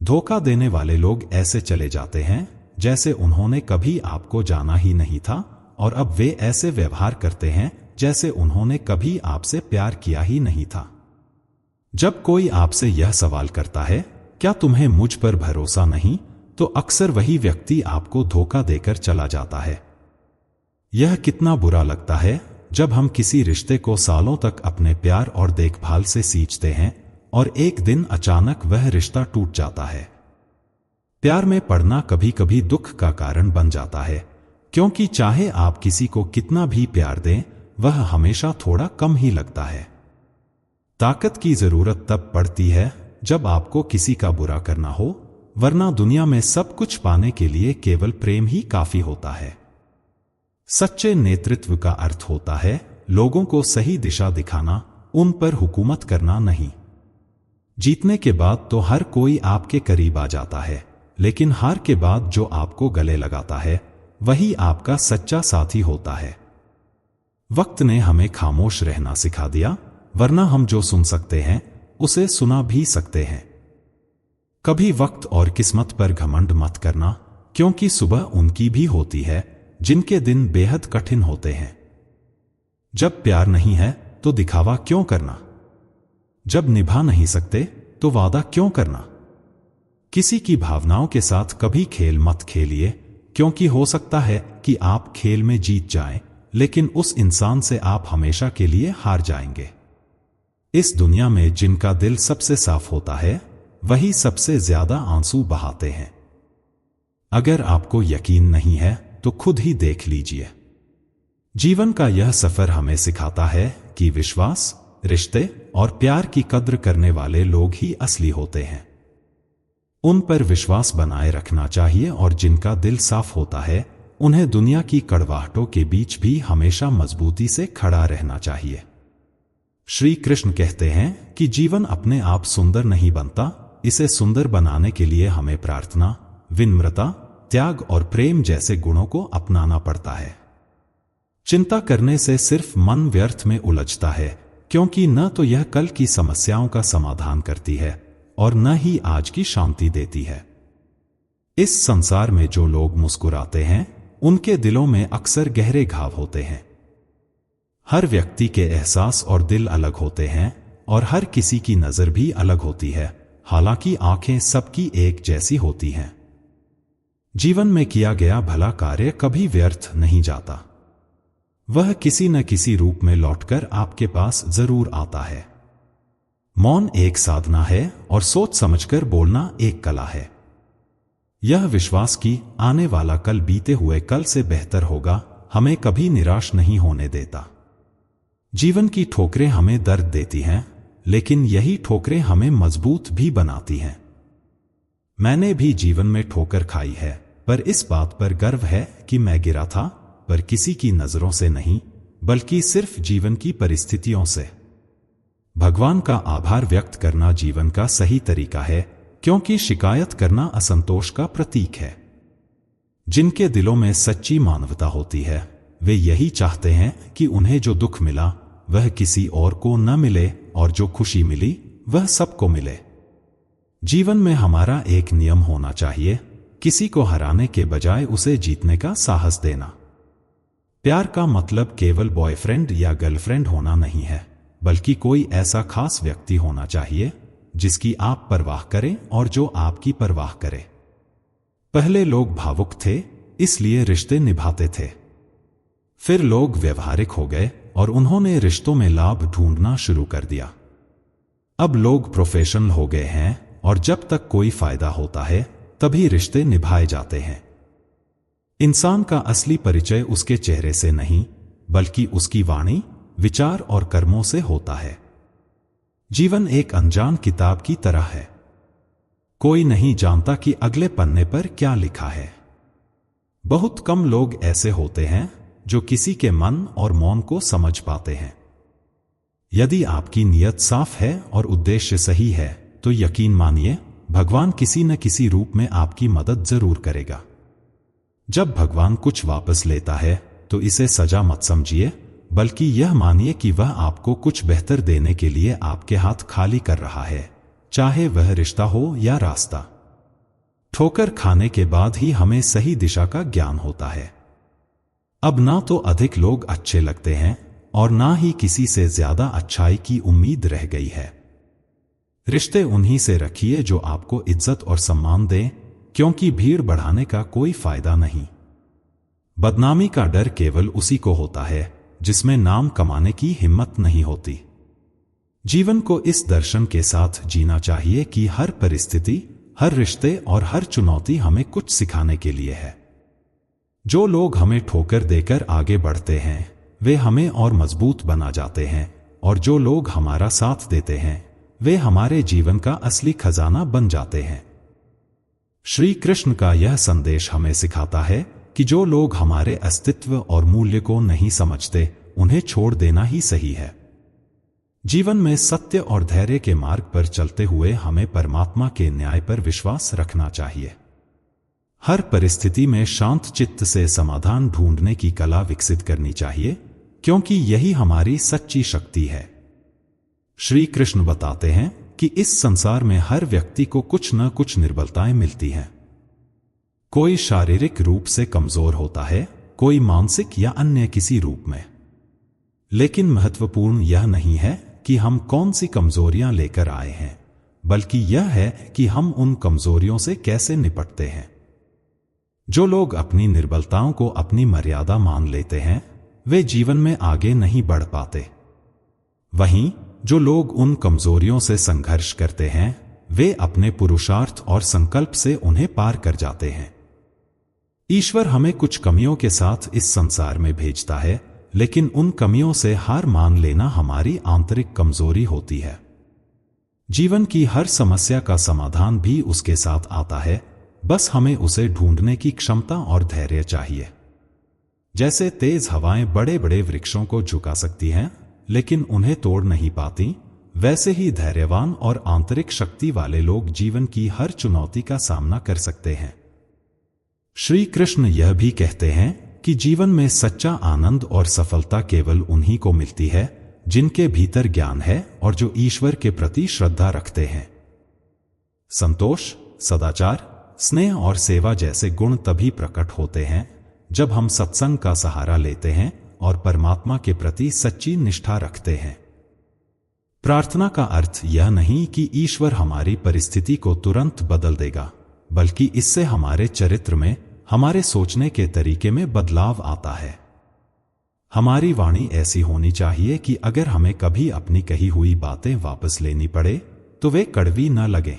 धोखा देने वाले लोग ऐसे चले जाते हैं जैसे उन्होंने कभी आपको जाना ही नहीं था, और अब वे ऐसे व्यवहार करते हैं जैसे उन्होंने कभी आपसे प्यार किया ही नहीं था। जब कोई आपसे यह सवाल करता है, क्या तुम्हें मुझ पर भरोसा नहीं, तो अक्सर वही व्यक्ति आपको धोखा देकर चला जाता है। यह कितना बुरा लगता है जब हम किसी रिश्ते को सालों तक अपने प्यार और देखभाल से सींचते हैं और एक दिन अचानक वह रिश्ता टूट जाता है। प्यार में पड़ना कभी कभी दुख का कारण बन जाता है, क्योंकि चाहे आप किसी को कितना भी प्यार दें, वह हमेशा थोड़ा कम ही लगता है। ताकत की जरूरत तब पड़ती है जब आपको किसी का बुरा करना हो, वरना दुनिया में सब कुछ पाने के लिए केवल प्रेम ही काफी होता है। सच्चे नेतृत्व का अर्थ होता है लोगों को सही दिशा दिखाना, उन पर हुकूमत करना नहीं। जीतने के बाद तो हर कोई आपके करीब आ जाता है, लेकिन हार के बाद जो आपको गले लगाता है, वही आपका सच्चा साथी होता है। वक्त ने हमें खामोश रहना सिखा दिया, वरना हम जो सुन सकते हैं उसे सुना भी सकते हैं। कभी वक्त और किस्मत पर घमंड मत करना, क्योंकि सुबह उनकी भी होती है जिनके दिन बेहद कठिन होते हैं। जब प्यार नहीं है तो दिखावा क्यों करना? जब निभा नहीं सकते तो वादा क्यों करना? किसी की भावनाओं के साथ कभी खेल मत खेलिए, क्योंकि हो सकता है कि आप खेल में जीत जाएं, लेकिन उस इंसान से आप हमेशा के लिए हार जाएंगे। इस दुनिया में जिनका दिल सबसे साफ होता है वही सबसे ज्यादा आंसू बहाते हैं। अगर आपको यकीन नहीं है तो खुद ही देख लीजिए। जीवन का यह सफर हमें सिखाता है कि विश्वास, रिश्ते और प्यार की कद्र करने वाले लोग ही असली होते हैं। उन पर विश्वास बनाए रखना चाहिए और जिनका दिल साफ होता है उन्हें दुनिया की कड़वाहटों के बीच भी हमेशा मजबूती से खड़ा रहना चाहिए। श्री कृष्ण कहते हैं कि जीवन अपने आप सुंदर नहीं बनता, इसे सुंदर बनाने के लिए हमें प्रार्थना, विनम्रता, त्याग और प्रेम जैसे गुणों को अपनाना पड़ता है। चिंता करने से सिर्फ मन व्यर्थ में उलझता है, क्योंकि न तो यह कल की समस्याओं का समाधान करती है और न ही आज की शांति देती है। इस संसार में जो लोग मुस्कुराते हैं उनके दिलों में अक्सर गहरे घाव होते हैं। हर व्यक्ति के एहसास और दिल अलग होते हैं और हर किसी की नजर भी अलग होती है, हालांकि आंखें सबकी एक जैसी होती हैं। जीवन में किया गया भला कार्य कभी व्यर्थ नहीं जाता, वह किसी न किसी रूप में लौटकर आपके पास जरूर आता है। मौन एक साधना है और सोच समझकर बोलना एक कला है। यह विश्वास कि आने वाला कल बीते हुए कल से बेहतर होगा हमें कभी निराश नहीं होने देता। जीवन की ठोकरें हमें दर्द देती हैं, लेकिन यही ठोकरें हमें मजबूत भी बनाती हैं। मैंने भी जीवन में ठोकर खाई है, पर इस बात पर गर्व है कि मैं गिरा था, पर किसी की नजरों से नहीं, बल्कि सिर्फ जीवन की परिस्थितियों से। भगवान का आभार व्यक्त करना जीवन का सही तरीका है, क्योंकि शिकायत करना असंतोष का प्रतीक है। जिनके दिलों में सच्ची मानवता होती है वे यही चाहते हैं कि उन्हें जो दुख मिला वह किसी और को न मिले और जो खुशी मिली वह सबको मिले। जीवन में हमारा एक नियम होना चाहिए, किसी को हराने के बजाय उसे जीतने का साहस देना। प्यार का मतलब केवल बॉयफ्रेंड या गर्लफ्रेंड होना नहीं है, बल्कि कोई ऐसा खास व्यक्ति होना चाहिए जिसकी आप परवाह करें और जो आपकी परवाह करे। पहले लोग भावुक थे, इसलिए रिश्ते निभाते थे। फिर लोग व्यवहारिक हो गए और उन्होंने रिश्तों में लाभ ढूंढना शुरू कर दिया। अब लोग प्रोफेशनल हो गए हैं और जब तक कोई फायदा होता है तभी रिश्ते निभाए जाते हैं। इंसान का असली परिचय उसके चेहरे से नहीं, बल्कि उसकी वाणी, विचार और कर्मों से होता है। जीवन एक अनजान किताब की तरह है। कोई नहीं जानता कि अगले पन्ने पर क्या लिखा है। बहुत कम लोग ऐसे होते हैं जो किसी के मन और मौन को समझ पाते हैं। यदि आपकी नीयत साफ है और उद्देश्य सही है तो यकीन मानिए भगवान किसी न किसी रूप में आपकी मदद जरूर करेगा। जब भगवान कुछ वापस लेता है तो इसे सजा मत समझिए, बल्कि यह मानिए कि वह आपको कुछ बेहतर देने के लिए आपके हाथ खाली कर रहा है, चाहे वह रिश्ता हो या रास्ता। ठोकर खाने के बाद ही हमें सही दिशा का ज्ञान होता है। अब ना तो अधिक लोग अच्छे लगते हैं और ना ही किसी से ज्यादा अच्छाई की उम्मीद रह गई है। रिश्ते उन्हीं से रखिए जो आपको इज्जत और सम्मान दें, क्योंकि भीड़ बढ़ाने का कोई फायदा नहीं। बदनामी का डर केवल उसी को होता है जिसमें नाम कमाने की हिम्मत नहीं होती। जीवन को इस दर्शन के साथ जीना चाहिए कि हर परिस्थिति, हर रिश्ते और हर चुनौती हमें कुछ सिखाने के लिए है। जो लोग हमें ठोकर देकर आगे बढ़ते हैं वे हमें और मजबूत बना जाते हैं, और जो लोग हमारा साथ देते हैं वे हमारे जीवन का असली खजाना बन जाते हैं। श्री कृष्ण का यह संदेश हमें सिखाता है कि जो लोग हमारे अस्तित्व और मूल्य को नहीं समझते उन्हें छोड़ देना ही सही है। जीवन में सत्य और धैर्य के मार्ग पर चलते हुए हमें परमात्मा के न्याय पर विश्वास रखना चाहिए। हर परिस्थिति में शांत चित्त से समाधान ढूंढने की कला विकसित करनी चाहिए, क्योंकि यही हमारी सच्ची शक्ति है। श्री कृष्ण बताते हैं कि इस संसार में हर व्यक्ति को कुछ न कुछ निर्बलताएं मिलती हैं। कोई शारीरिक रूप से कमजोर होता है, कोई मानसिक या अन्य किसी रूप में। लेकिन महत्वपूर्ण यह नहीं है कि हम कौन सी कमजोरियां लेकर आए हैं, बल्कि यह है कि हम उन कमजोरियों से कैसे निपटते हैं। जो लोग अपनी निर्बलताओं को अपनी मर्यादा मान लेते हैं, वे जीवन में आगे नहीं बढ़ पाते। वहीं जो लोग उन कमजोरियों से संघर्ष करते हैं, वे अपने पुरुषार्थ और संकल्प से उन्हें पार कर जाते हैं। ईश्वर हमें कुछ कमियों के साथ इस संसार में भेजता है, लेकिन उन कमियों से हार मान लेना हमारी आंतरिक कमजोरी होती है। जीवन की हर समस्या का समाधान भी उसके साथ आता है, बस हमें उसे ढूंढने की क्षमता और धैर्य चाहिए। जैसे तेज हवाएं बड़े बड़े वृक्षों को झुका सकती हैं, लेकिन उन्हें तोड़ नहीं पाती, वैसे ही धैर्यवान और आंतरिक शक्ति वाले लोग जीवन की हर चुनौती का सामना कर सकते हैं। श्री कृष्ण यह भी कहते हैं कि जीवन में सच्चा आनंद और सफलता केवल उन्हीं को मिलती है जिनके भीतर ज्ञान है और जो ईश्वर के प्रति श्रद्धा रखते हैं। संतोष, सदाचार, स्नेह और सेवा जैसे गुण तभी प्रकट होते हैं जब हम सत्संग का सहारा लेते हैं और परमात्मा के प्रति सच्ची निष्ठा रखते हैं। प्रार्थना का अर्थ यह नहीं कि ईश्वर हमारी परिस्थिति को तुरंत बदल देगा, बल्कि इससे हमारे चरित्र में, हमारे सोचने के तरीके में बदलाव आता है। हमारी वाणी ऐसी होनी चाहिए कि अगर हमें कभी अपनी कही हुई बातें वापस लेनी पड़े तो वे कड़वी न लगे।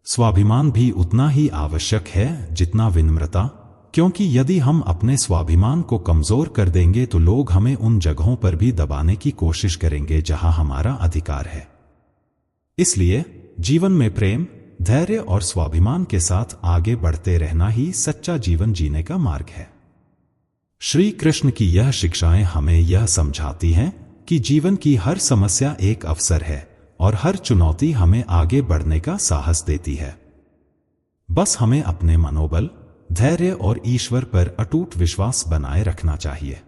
स्वाभिमान भी उतना ही आवश्यक है जितना विनम्रता, क्योंकि यदि हम अपने स्वाभिमान को कमजोर कर देंगे तो लोग हमें उन जगहों पर भी दबाने की कोशिश करेंगे जहां हमारा अधिकार है। इसलिए जीवन में प्रेम, धैर्य और स्वाभिमान के साथ आगे बढ़ते रहना ही सच्चा जीवन जीने का मार्ग है। श्री कृष्ण की यह शिक्षाएं हमें यह समझाती हैं कि जीवन की हर समस्या एक अवसर है और हर चुनौती हमें आगे बढ़ने का साहस देती है। बस हमें अपने मनोबल, धैर्य और ईश्वर पर अटूट विश्वास बनाए रखना चाहिए।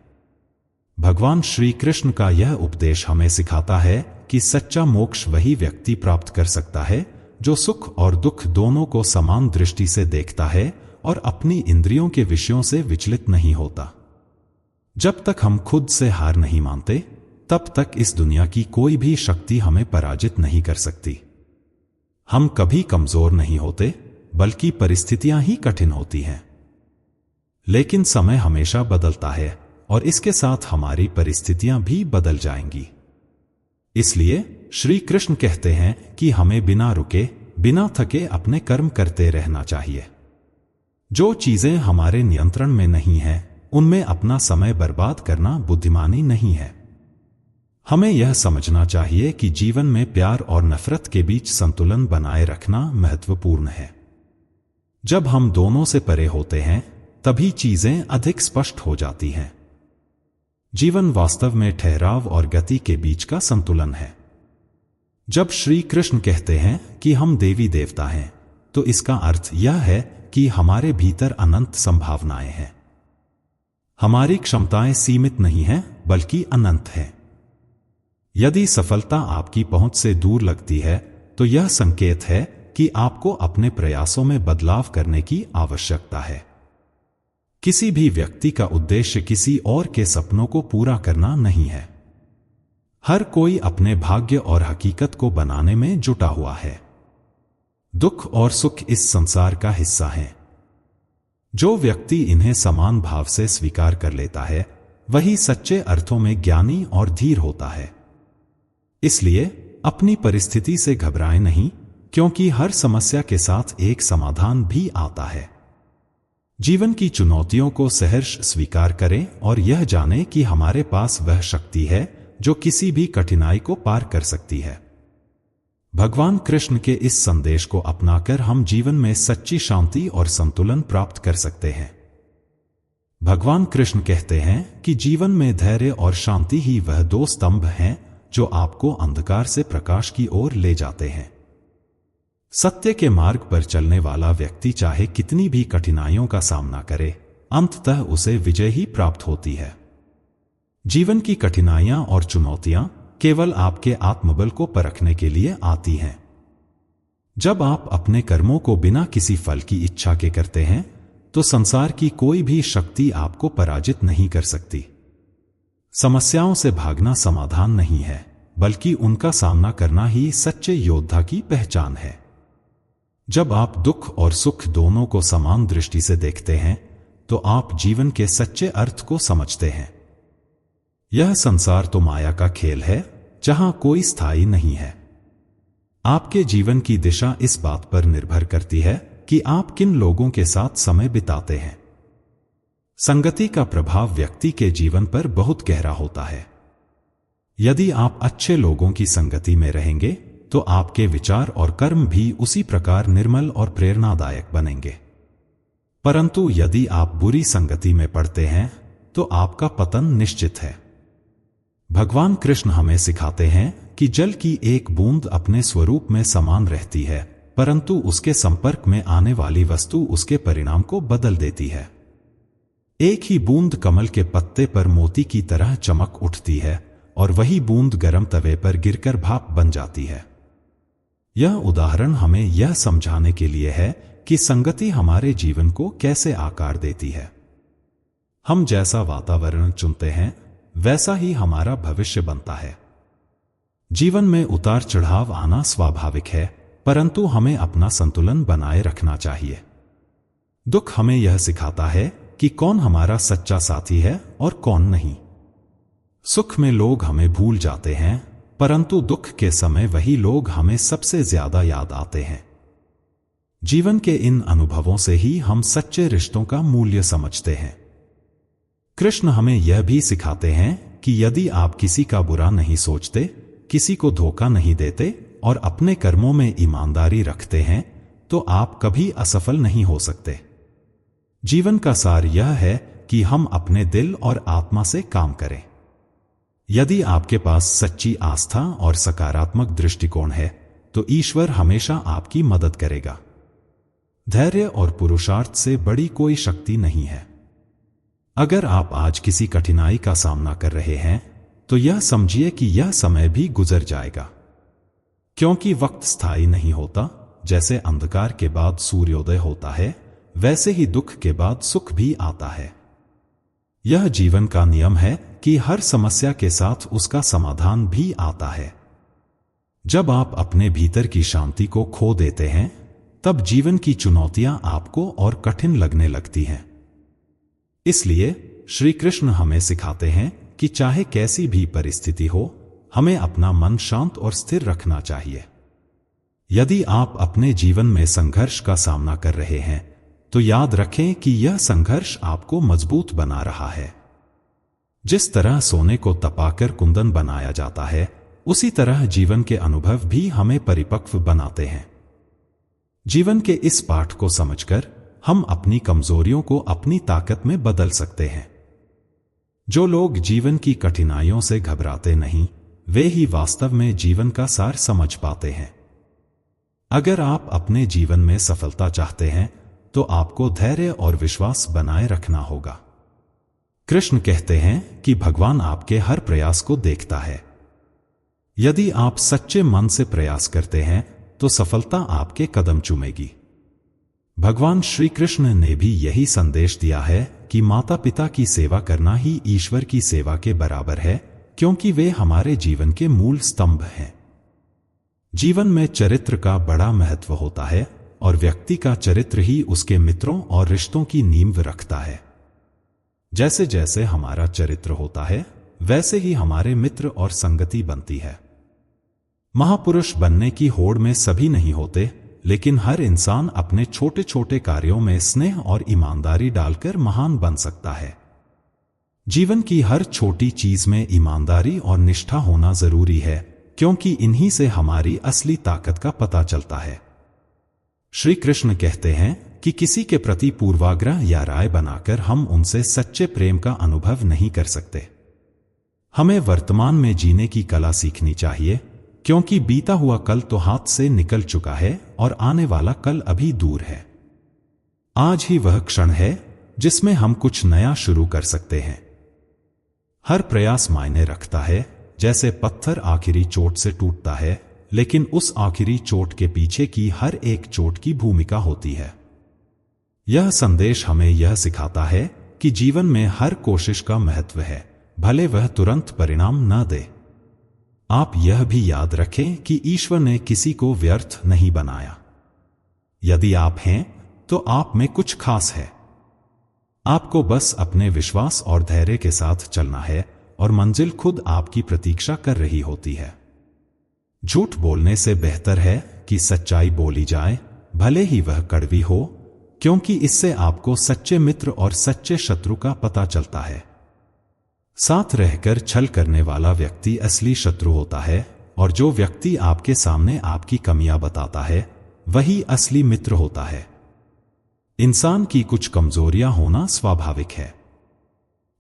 भगवान श्री कृष्ण का यह उपदेश हमें सिखाता है कि सच्चा मोक्ष वही व्यक्ति प्राप्त कर सकता है जो सुख और दुख दोनों को समान दृष्टि से देखता है और अपनी इंद्रियों के विषयों से विचलित नहीं होता। जब तक हम खुद से हार नहीं मानते, तब तक इस दुनिया की कोई भी शक्ति हमें पराजित नहीं कर सकती। हम कभी कमजोर नहीं होते, बल्कि परिस्थितियां ही कठिन होती हैं। लेकिन समय हमेशा बदलता है और इसके साथ हमारी परिस्थितियां भी बदल जाएंगी। इसलिए श्री कृष्ण कहते हैं कि हमें बिना रुके, बिना थके अपने कर्म करते रहना चाहिए। जो चीजें हमारे नियंत्रण में नहीं हैं, उनमें अपना समय बर्बाद करना बुद्धिमानी नहीं है। हमें यह समझना चाहिए कि जीवन में प्यार और नफरत के बीच संतुलन बनाए रखना महत्वपूर्ण है। जब हम दोनों से परे होते हैं, तभी चीजें अधिक स्पष्ट हो जाती हैं। जीवन वास्तव में ठहराव और गति के बीच का संतुलन है। जब श्री कृष्ण कहते हैं कि हम देवी देवता हैं, तो इसका अर्थ यह है कि हमारे भीतर अनंत संभावनाएं हैं। हमारी क्षमताएं सीमित नहीं हैं, बल्कि अनंत हैं। यदि सफलता आपकी पहुंच से दूर लगती है, तो यह संकेत है कि आपको अपने प्रयासों में बदलाव करने की आवश्यकता है। किसी भी व्यक्ति का उद्देश्य किसी और के सपनों को पूरा करना नहीं है। हर कोई अपने भाग्य और हकीकत को बनाने में जुटा हुआ है। दुख और सुख इस संसार का हिस्सा हैं। जो व्यक्ति इन्हें समान भाव से स्वीकार कर लेता है, वही सच्चे अर्थों में ज्ञानी और धीर होता है। इसलिए अपनी परिस्थिति से घबराएं नहीं, क्योंकि हर समस्या के साथ एक समाधान भी आता है। जीवन की चुनौतियों को सहर्ष स्वीकार करें और यह जानें कि हमारे पास वह शक्ति है जो किसी भी कठिनाई को पार कर सकती है। भगवान कृष्ण के इस संदेश को अपनाकर हम जीवन में सच्ची शांति और संतुलन प्राप्त कर सकते हैं। भगवान कृष्ण कहते हैं कि जीवन में धैर्य और शांति ही वह दो स्तंभ हैं जो आपको अंधकार से प्रकाश की ओर ले जाते हैं। सत्य के मार्ग पर चलने वाला व्यक्ति चाहे कितनी भी कठिनाइयों का सामना करे, अंततः उसे विजय ही प्राप्त होती है। जीवन की कठिनाइयां और चुनौतियां केवल आपके आत्मबल को परखने के लिए आती हैं। जब आप अपने कर्मों को बिना किसी फल की इच्छा के करते हैं तो संसार की कोई भी शक्ति आपको पराजित नहीं कर सकती। समस्याओं से भागना समाधान नहीं है, बल्कि उनका सामना करना ही सच्चे योद्धा की पहचान है। जब आप दुख और सुख दोनों को समान दृष्टि से देखते हैं तो आप जीवन के सच्चे अर्थ को समझते हैं। यह संसार तो माया का खेल है जहां कोई स्थायी नहीं है। आपके जीवन की दिशा इस बात पर निर्भर करती है कि आप किन लोगों के साथ समय बिताते हैं। संगति का प्रभाव व्यक्ति के जीवन पर बहुत गहरा होता है। यदि आप अच्छे लोगों की संगति में रहेंगे तो आपके विचार और कर्म भी उसी प्रकार निर्मल और प्रेरणादायक बनेंगे। परंतु यदि आप बुरी संगति में पड़ते हैं तो आपका पतन निश्चित है। भगवान कृष्ण हमें सिखाते हैं कि जल की एक बूंद अपने स्वरूप में समान रहती है, परंतु उसके संपर्क में आने वाली वस्तु उसके परिणाम को बदल देती है। एक ही बूंद कमल के पत्ते पर मोती की तरह चमक उठती है और वही बूंद गर्म तवे पर गिरकर भाप बन जाती है। यह उदाहरण हमें यह समझाने के लिए है कि संगति हमारे जीवन को कैसे आकार देती है। हम जैसा वातावरण चुनते हैं वैसा ही हमारा भविष्य बनता है। जीवन में उतार चढ़ाव आना स्वाभाविक है, परंतु हमें अपना संतुलन बनाए रखना चाहिए। दुख हमें यह सिखाता है कि कौन हमारा सच्चा साथी है और कौन नहीं। सुख में लोग हमें भूल जाते हैं, परंतु दुख के समय वही लोग हमें सबसे ज्यादा याद आते हैं। जीवन के इन अनुभवों से ही हम सच्चे रिश्तों का मूल्य समझते हैं। कृष्ण हमें यह भी सिखाते हैं कि यदि आप किसी का बुरा नहीं सोचते, किसी को धोखा नहीं देते और अपने कर्मों में ईमानदारी रखते हैं तो आप कभी असफल नहीं हो सकते। जीवन का सार यह है कि हम अपने दिल और आत्मा से काम करें। यदि आपके पास सच्ची आस्था और सकारात्मक दृष्टिकोण है तो ईश्वर हमेशा आपकी मदद करेगा। धैर्य और पुरुषार्थ से बड़ी कोई शक्ति नहीं है। अगर आप आज किसी कठिनाई का सामना कर रहे हैं तो यह समझिए कि यह समय भी गुजर जाएगा, क्योंकि वक्त स्थायी नहीं होता। जैसे अंधकार के बाद सूर्योदय होता है, वैसे ही दुख के बाद सुख भी आता है। यह जीवन का नियम है कि हर समस्या के साथ उसका समाधान भी आता है। जब आप अपने भीतर की शांति को खो देते हैं, तब जीवन की चुनौतियां आपको और कठिन लगने लगती हैं। इसलिए श्री कृष्ण हमें सिखाते हैं कि चाहे कैसी भी परिस्थिति हो, हमें अपना मन शांत और स्थिर रखना चाहिए। यदि आप अपने जीवन में संघर्ष का सामना कर रहे हैं तो याद रखें कि यह संघर्ष आपको मजबूत बना रहा है। जिस तरह सोने को तपाकर कुंदन बनाया जाता है, उसी तरह जीवन के अनुभव भी हमें परिपक्व बनाते हैं। जीवन के इस पाठ को समझकर हम अपनी कमजोरियों को अपनी ताकत में बदल सकते हैं। जो लोग जीवन की कठिनाइयों से घबराते नहीं, वे ही वास्तव में जीवन का सार समझ पाते हैं। अगर आप अपने जीवन में सफलता चाहते हैं तो आपको धैर्य और विश्वास बनाए रखना होगा। कृष्ण कहते हैं कि भगवान आपके हर प्रयास को देखता है। यदि आप सच्चे मन से प्रयास करते हैं तो सफलता आपके कदम चूमेगी। भगवान श्री कृष्ण ने भी यही संदेश दिया है कि माता पिता की सेवा करना ही ईश्वर की सेवा के बराबर है, क्योंकि वे हमारे जीवन के मूल स्तंभ हैं। जीवन में चरित्र का बड़ा महत्व होता है और व्यक्ति का चरित्र ही उसके मित्रों और रिश्तों की नींव रखता है। जैसे जैसे हमारा चरित्र होता है, वैसे ही हमारे मित्र और संगति बनती है। महापुरुष बनने की होड़ में सभी नहीं होते, लेकिन हर इंसान अपने छोटे छोटे कार्यों में स्नेह और ईमानदारी डालकर महान बन सकता है। जीवन की हर छोटी चीज में ईमानदारी और निष्ठा होना जरूरी है, क्योंकि इन्हीं से हमारी असली ताकत का पता चलता है। श्री कृष्ण कहते हैं कि किसी के प्रति पूर्वाग्रह या राय बनाकर हम उनसे सच्चे प्रेम का अनुभव नहीं कर सकते। हमें वर्तमान में जीने की कला सीखनी चाहिए, क्योंकि बीता हुआ कल तो हाथ से निकल चुका है और आने वाला कल अभी दूर है। आज ही वह क्षण है जिसमें हम कुछ नया शुरू कर सकते हैं। हर प्रयास मायने रखता है, जैसे पत्थर आखिरी चोट से टूटता है, लेकिन उस आखिरी चोट के पीछे की हर एक चोट की भूमिका होती है। यह संदेश हमें यह सिखाता है कि जीवन में हर कोशिश का महत्व है, भले वह तुरंत परिणाम न दे। आप यह भी याद रखें कि ईश्वर ने किसी को व्यर्थ नहीं बनाया। यदि आप हैं, तो आप में कुछ खास है। आपको बस अपने विश्वास और धैर्य के साथ चलना है और मंजिल खुद आपकी प्रतीक्षा कर रही होती है। झूठ बोलने से बेहतर है कि सच्चाई बोली जाए, भले ही वह कड़वी हो, क्योंकि इससे आपको सच्चे मित्र और सच्चे शत्रु का पता चलता है। साथ रहकर छल करने वाला व्यक्ति असली शत्रु होता है, और जो व्यक्ति आपके सामने आपकी कमियां बताता है, वही असली मित्र होता है। इंसान की कुछ कमजोरियां होना स्वाभाविक है।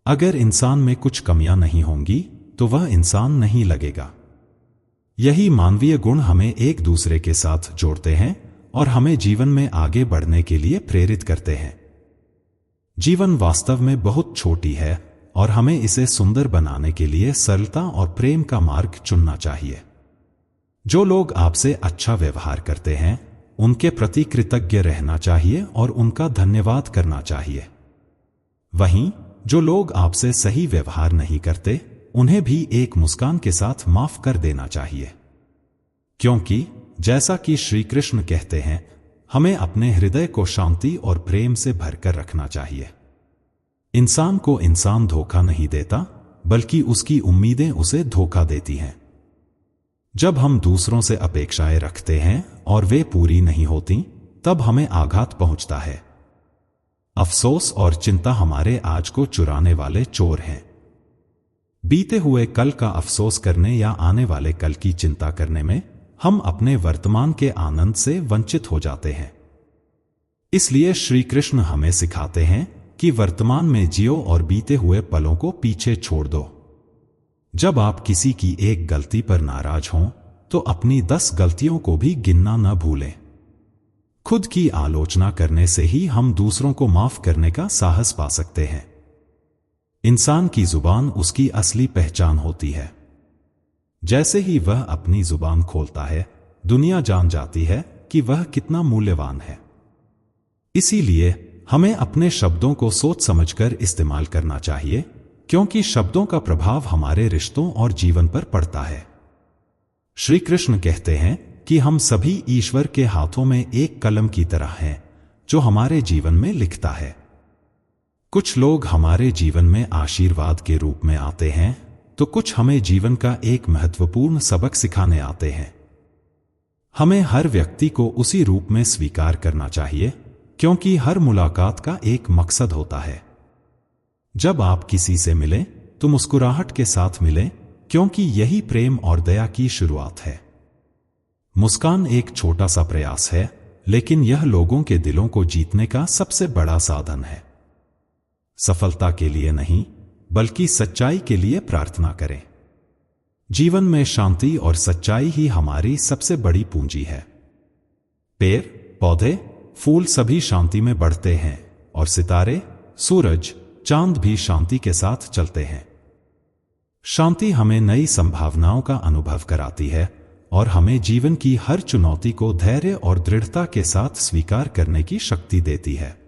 अगर इंसान में कुछ कमियां नहीं होंगी, तो वह इंसान नहीं लगेगा। यही मानवीय गुण हमें एक दूसरे के साथ जोड़ते हैं और हमें जीवन में आगे बढ़ने के लिए प्रेरित करते हैं। जीवन वास्तव में बहुत छोटी है और हमें इसे सुंदर बनाने के लिए सरलता और प्रेम का मार्ग चुनना चाहिए। जो लोग आपसे अच्छा व्यवहार करते हैं, उनके प्रति कृतज्ञ रहना चाहिए और उनका धन्यवाद करना चाहिए। वहीं जो लोग आपसे सही व्यवहार नहीं करते, उन्हें भी एक मुस्कान के साथ माफ कर देना चाहिए। क्योंकि जैसा कि श्री कृष्ण कहते हैं, हमें अपने हृदय को शांति और प्रेम से भरकर रखना चाहिए। इंसान को इंसान धोखा नहीं देता, बल्कि उसकी उम्मीदें उसे धोखा देती हैं। जब हम दूसरों से अपेक्षाएं रखते हैं और वे पूरी नहीं होती, तब हमें आघात पहुंचता है। अफसोस और चिंता हमारे आज को चुराने वाले चोर हैं। बीते हुए कल का अफसोस करने या आने वाले कल की चिंता करने में हम अपने वर्तमान के आनंद से वंचित हो जाते हैं। इसलिए श्री कृष्ण हमें सिखाते हैं कि वर्तमान में जियो और बीते हुए पलों को पीछे छोड़ दो। जब आप किसी की एक गलती पर नाराज हों, तो अपनी 10 गलतियों को भी गिनना न भूलें। खुद की आलोचना करने से ही हम दूसरों को माफ करने का साहस पा सकते हैं। इंसान की जुबान उसकी असली पहचान होती है। जैसे ही वह अपनी जुबान खोलता है, दुनिया जान जाती है कि वह कितना मूल्यवान है। इसीलिए हमें अपने शब्दों को सोच समझकर इस्तेमाल करना चाहिए, क्योंकि शब्दों का प्रभाव हमारे रिश्तों और जीवन पर पड़ता है। श्री कृष्ण कहते हैं कि हम सभी ईश्वर के हाथों में एक कलम की तरह हैं, जो हमारे जीवन में लिखता है। कुछ लोग हमारे जीवन में आशीर्वाद के रूप में आते हैं, तो कुछ हमें जीवन का एक महत्वपूर्ण सबक सिखाने आते हैं। हमें हर व्यक्ति को उसी रूप में स्वीकार करना चाहिए, क्योंकि हर मुलाकात का एक मकसद होता है। जब आप किसी से मिलें, तो मुस्कुराहट के साथ मिलें, क्योंकि यही प्रेम और दया की शुरुआत है। मुस्कान एक छोटा सा प्रयास है, लेकिन यह लोगों के दिलों को जीतने का सबसे बड़ा साधन है। सफलता के लिए नहीं, बल्कि सच्चाई के लिए प्रार्थना करें। जीवन में शांति और सच्चाई ही हमारी सबसे बड़ी पूंजी है। पेड़, पौधे, फूल सभी शांति में बढ़ते हैं, और सितारे, सूरज, चांद भी शांति के साथ चलते हैं। शांति हमें नई संभावनाओं का अनुभव कराती है और हमें जीवन की हर चुनौती को धैर्य और दृढ़ता के साथ स्वीकार करने की शक्ति देती है।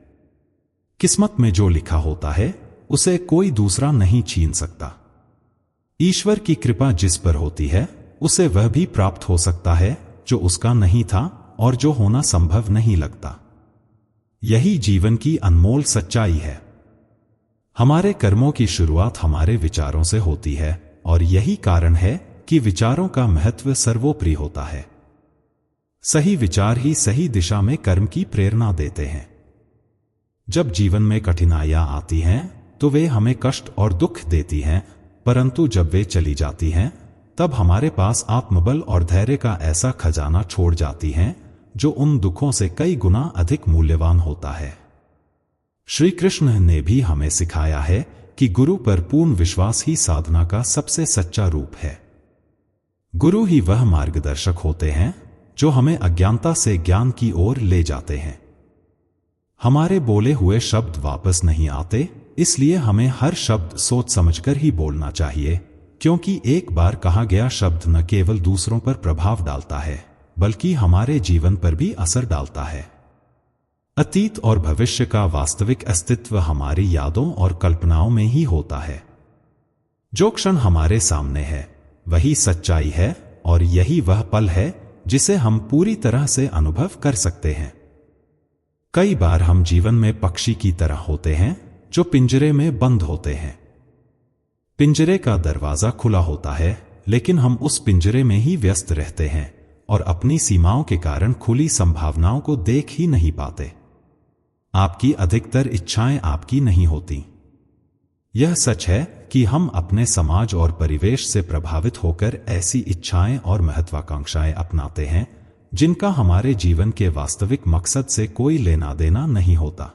किस्मत में जो लिखा होता है, उसे कोई दूसरा नहीं छीन सकता। ईश्वर की कृपा जिस पर होती है, उसे वह भी प्राप्त हो सकता है जो उसका नहीं था और जो होना संभव नहीं लगता। यही जीवन की अनमोल सच्चाई है। हमारे कर्मों की शुरुआत हमारे विचारों से होती है, और यही कारण है कि विचारों का महत्व सर्वोपरि होता है। सही विचार ही सही दिशा में कर्म की प्रेरणा देते हैं। जब जीवन में कठिनाइयां आती हैं, तो वे हमें कष्ट और दुख देती हैं, परंतु जब वे चली जाती हैं, तब हमारे पास आत्मबल और धैर्य का ऐसा खजाना छोड़ जाती हैं, जो उन दुखों से कई गुना अधिक मूल्यवान होता है। श्री कृष्ण ने भी हमें सिखाया है कि गुरु पर पूर्ण विश्वास ही साधना का सबसे सच्चा रूप है। गुरु ही वह मार्गदर्शक होते हैं जो हमें अज्ञानता से ज्ञान की ओर ले जाते हैं। हमारे बोले हुए शब्द वापस नहीं आते, इसलिए हमें हर शब्द सोच समझकर ही बोलना चाहिए, क्योंकि एक बार कहा गया शब्द न केवल दूसरों पर प्रभाव डालता है बल्कि हमारे जीवन पर भी असर डालता है। अतीत और भविष्य का वास्तविक अस्तित्व हमारी यादों और कल्पनाओं में ही होता है। जो क्षण हमारे सामने है वही सच्चाई है और यही वह पल है जिसे हम पूरी तरह से अनुभव कर सकते हैं। कई बार हम जीवन में पक्षी की तरह होते हैं जो पिंजरे में बंद होते हैं। पिंजरे का दरवाजा खुला होता है लेकिन हम उस पिंजरे में ही व्यस्त रहते हैं और अपनी सीमाओं के कारण खुली संभावनाओं को देख ही नहीं पाते। आपकी अधिकतर इच्छाएं आपकी नहीं होती। यह सच है कि हम अपने समाज और परिवेश से प्रभावित होकर ऐसी इच्छाएं और महत्वाकांक्षाएं अपनाते हैं जिनका हमारे जीवन के वास्तविक मकसद से कोई लेना देना नहीं होता।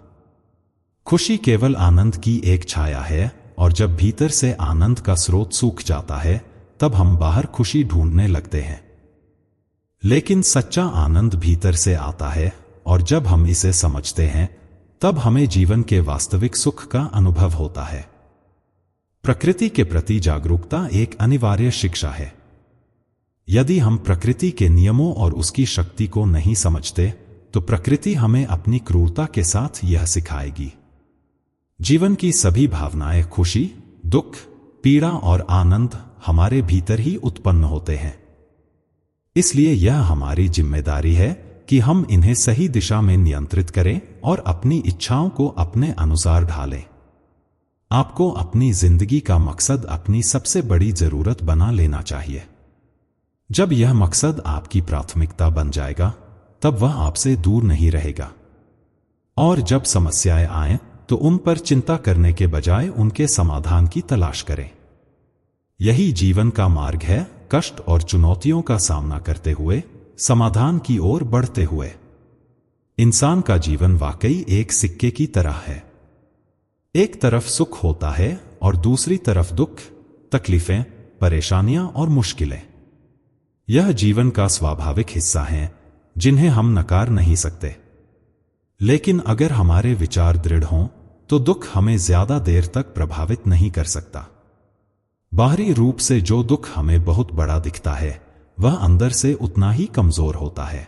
खुशी केवल आनंद की एक छाया है और जब भीतर से आनंद का स्रोत सूख जाता है तब हम बाहर खुशी ढूंढने लगते हैं। लेकिन सच्चा आनंद भीतर से आता है और जब हम इसे समझते हैं तब हमें जीवन के वास्तविक सुख का अनुभव होता है। प्रकृति के प्रति जागरूकता एक अनिवार्य शिक्षा है। यदि हम प्रकृति के नियमों और उसकी शक्ति को नहीं समझते तो प्रकृति हमें अपनी क्रूरता के साथ यह सिखाएगी। जीवन की सभी भावनाएं खुशी, दुख, पीड़ा और आनंद हमारे भीतर ही उत्पन्न होते हैं। इसलिए यह हमारी जिम्मेदारी है कि हम इन्हें सही दिशा में नियंत्रित करें और अपनी इच्छाओं को अपने अनुसार ढालें। आपको अपनी जिंदगी का मकसद अपनी सबसे बड़ी जरूरत बना लेना चाहिए। जब यह मकसद आपकी प्राथमिकता बन जाएगा तब वह आपसे दूर नहीं रहेगा। और जब समस्याएं आएं तो उन पर चिंता करने के बजाय उनके समाधान की तलाश करें। यही जीवन का मार्ग है, कष्ट और चुनौतियों का सामना करते हुए समाधान की ओर बढ़ते हुए। इंसान का जीवन वाकई एक सिक्के की तरह है। एक तरफ सुख होता है और दूसरी तरफ दुख, तकलीफें, परेशानियां और मुश्किलें। यह जीवन का स्वाभाविक हिस्सा हैं जिन्हें हम नकार नहीं सकते। लेकिन अगर हमारे विचार दृढ़ हों तो दुख हमें ज्यादा देर तक प्रभावित नहीं कर सकता। बाहरी रूप से जो दुख हमें बहुत बड़ा दिखता है वह अंदर से उतना ही कमजोर होता है।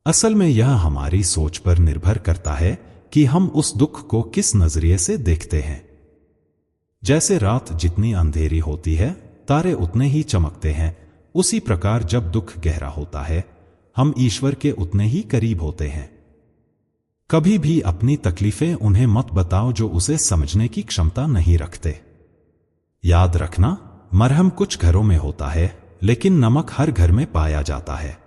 असल में यह हमारी सोच पर निर्भर करता है कि हम उस दुख को किस नजरिए से देखते हैं। जैसे रात जितनी अंधेरी होती है तारे उतने ही चमकते हैं, उसी प्रकार जब दुख गहरा होता है हम ईश्वर के उतने ही करीब होते हैं। कभी भी अपनी तकलीफें उन्हें मत बताओ जो उसे समझने की क्षमता नहीं रखते। याद रखना, मरहम कुछ घरों में होता है लेकिन नमक हर घर में पाया जाता है।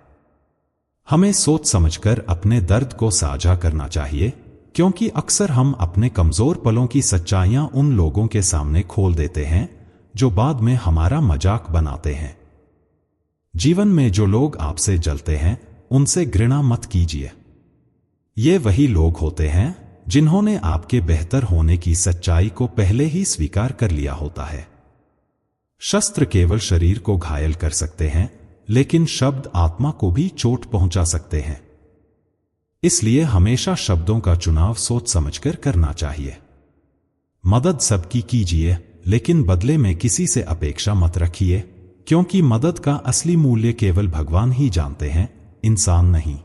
हमें सोच समझकर अपने दर्द को साझा करना चाहिए क्योंकि अक्सर हम अपने कमजोर पलों की सच्चाइयां उन लोगों के सामने खोल देते हैं जो बाद में हमारा मजाक बनाते हैं। जीवन में जो लोग आपसे जलते हैं उनसे घृणा मत कीजिए। ये वही लोग होते हैं जिन्होंने आपके बेहतर होने की सच्चाई को पहले ही स्वीकार कर लिया होता है। शस्त्र केवल शरीर को घायल कर सकते हैं लेकिन शब्द आत्मा को भी चोट पहुंचा सकते हैं। इसलिए हमेशा शब्दों का चुनाव सोच समझकर करना चाहिए। मदद सबकी कीजिए लेकिन बदले में किसी से अपेक्षा मत रखिए क्योंकि मदद का असली मूल्य केवल भगवान ही जानते हैं, इंसान नहीं।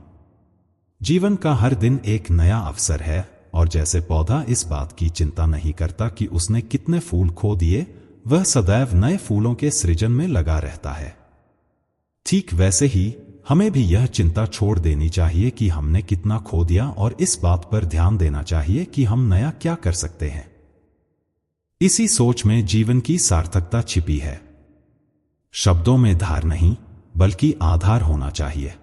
जीवन का हर दिन एक नया अवसर है और जैसे पौधा इस बात की चिंता नहीं करता कि उसने कितने फूल खो दिए, वह सदैव नए फूलों के सृजन में लगा रहता है। ठीक वैसे ही हमें भी यह चिंता छोड़ देनी चाहिए कि हमने कितना खो दिया और इस बात पर ध्यान देना चाहिए कि हम नया क्या कर सकते हैं। इसी सोच में जीवन की सार्थकता छिपी है। शब्दों में धार नहीं बल्कि आधार होना चाहिए।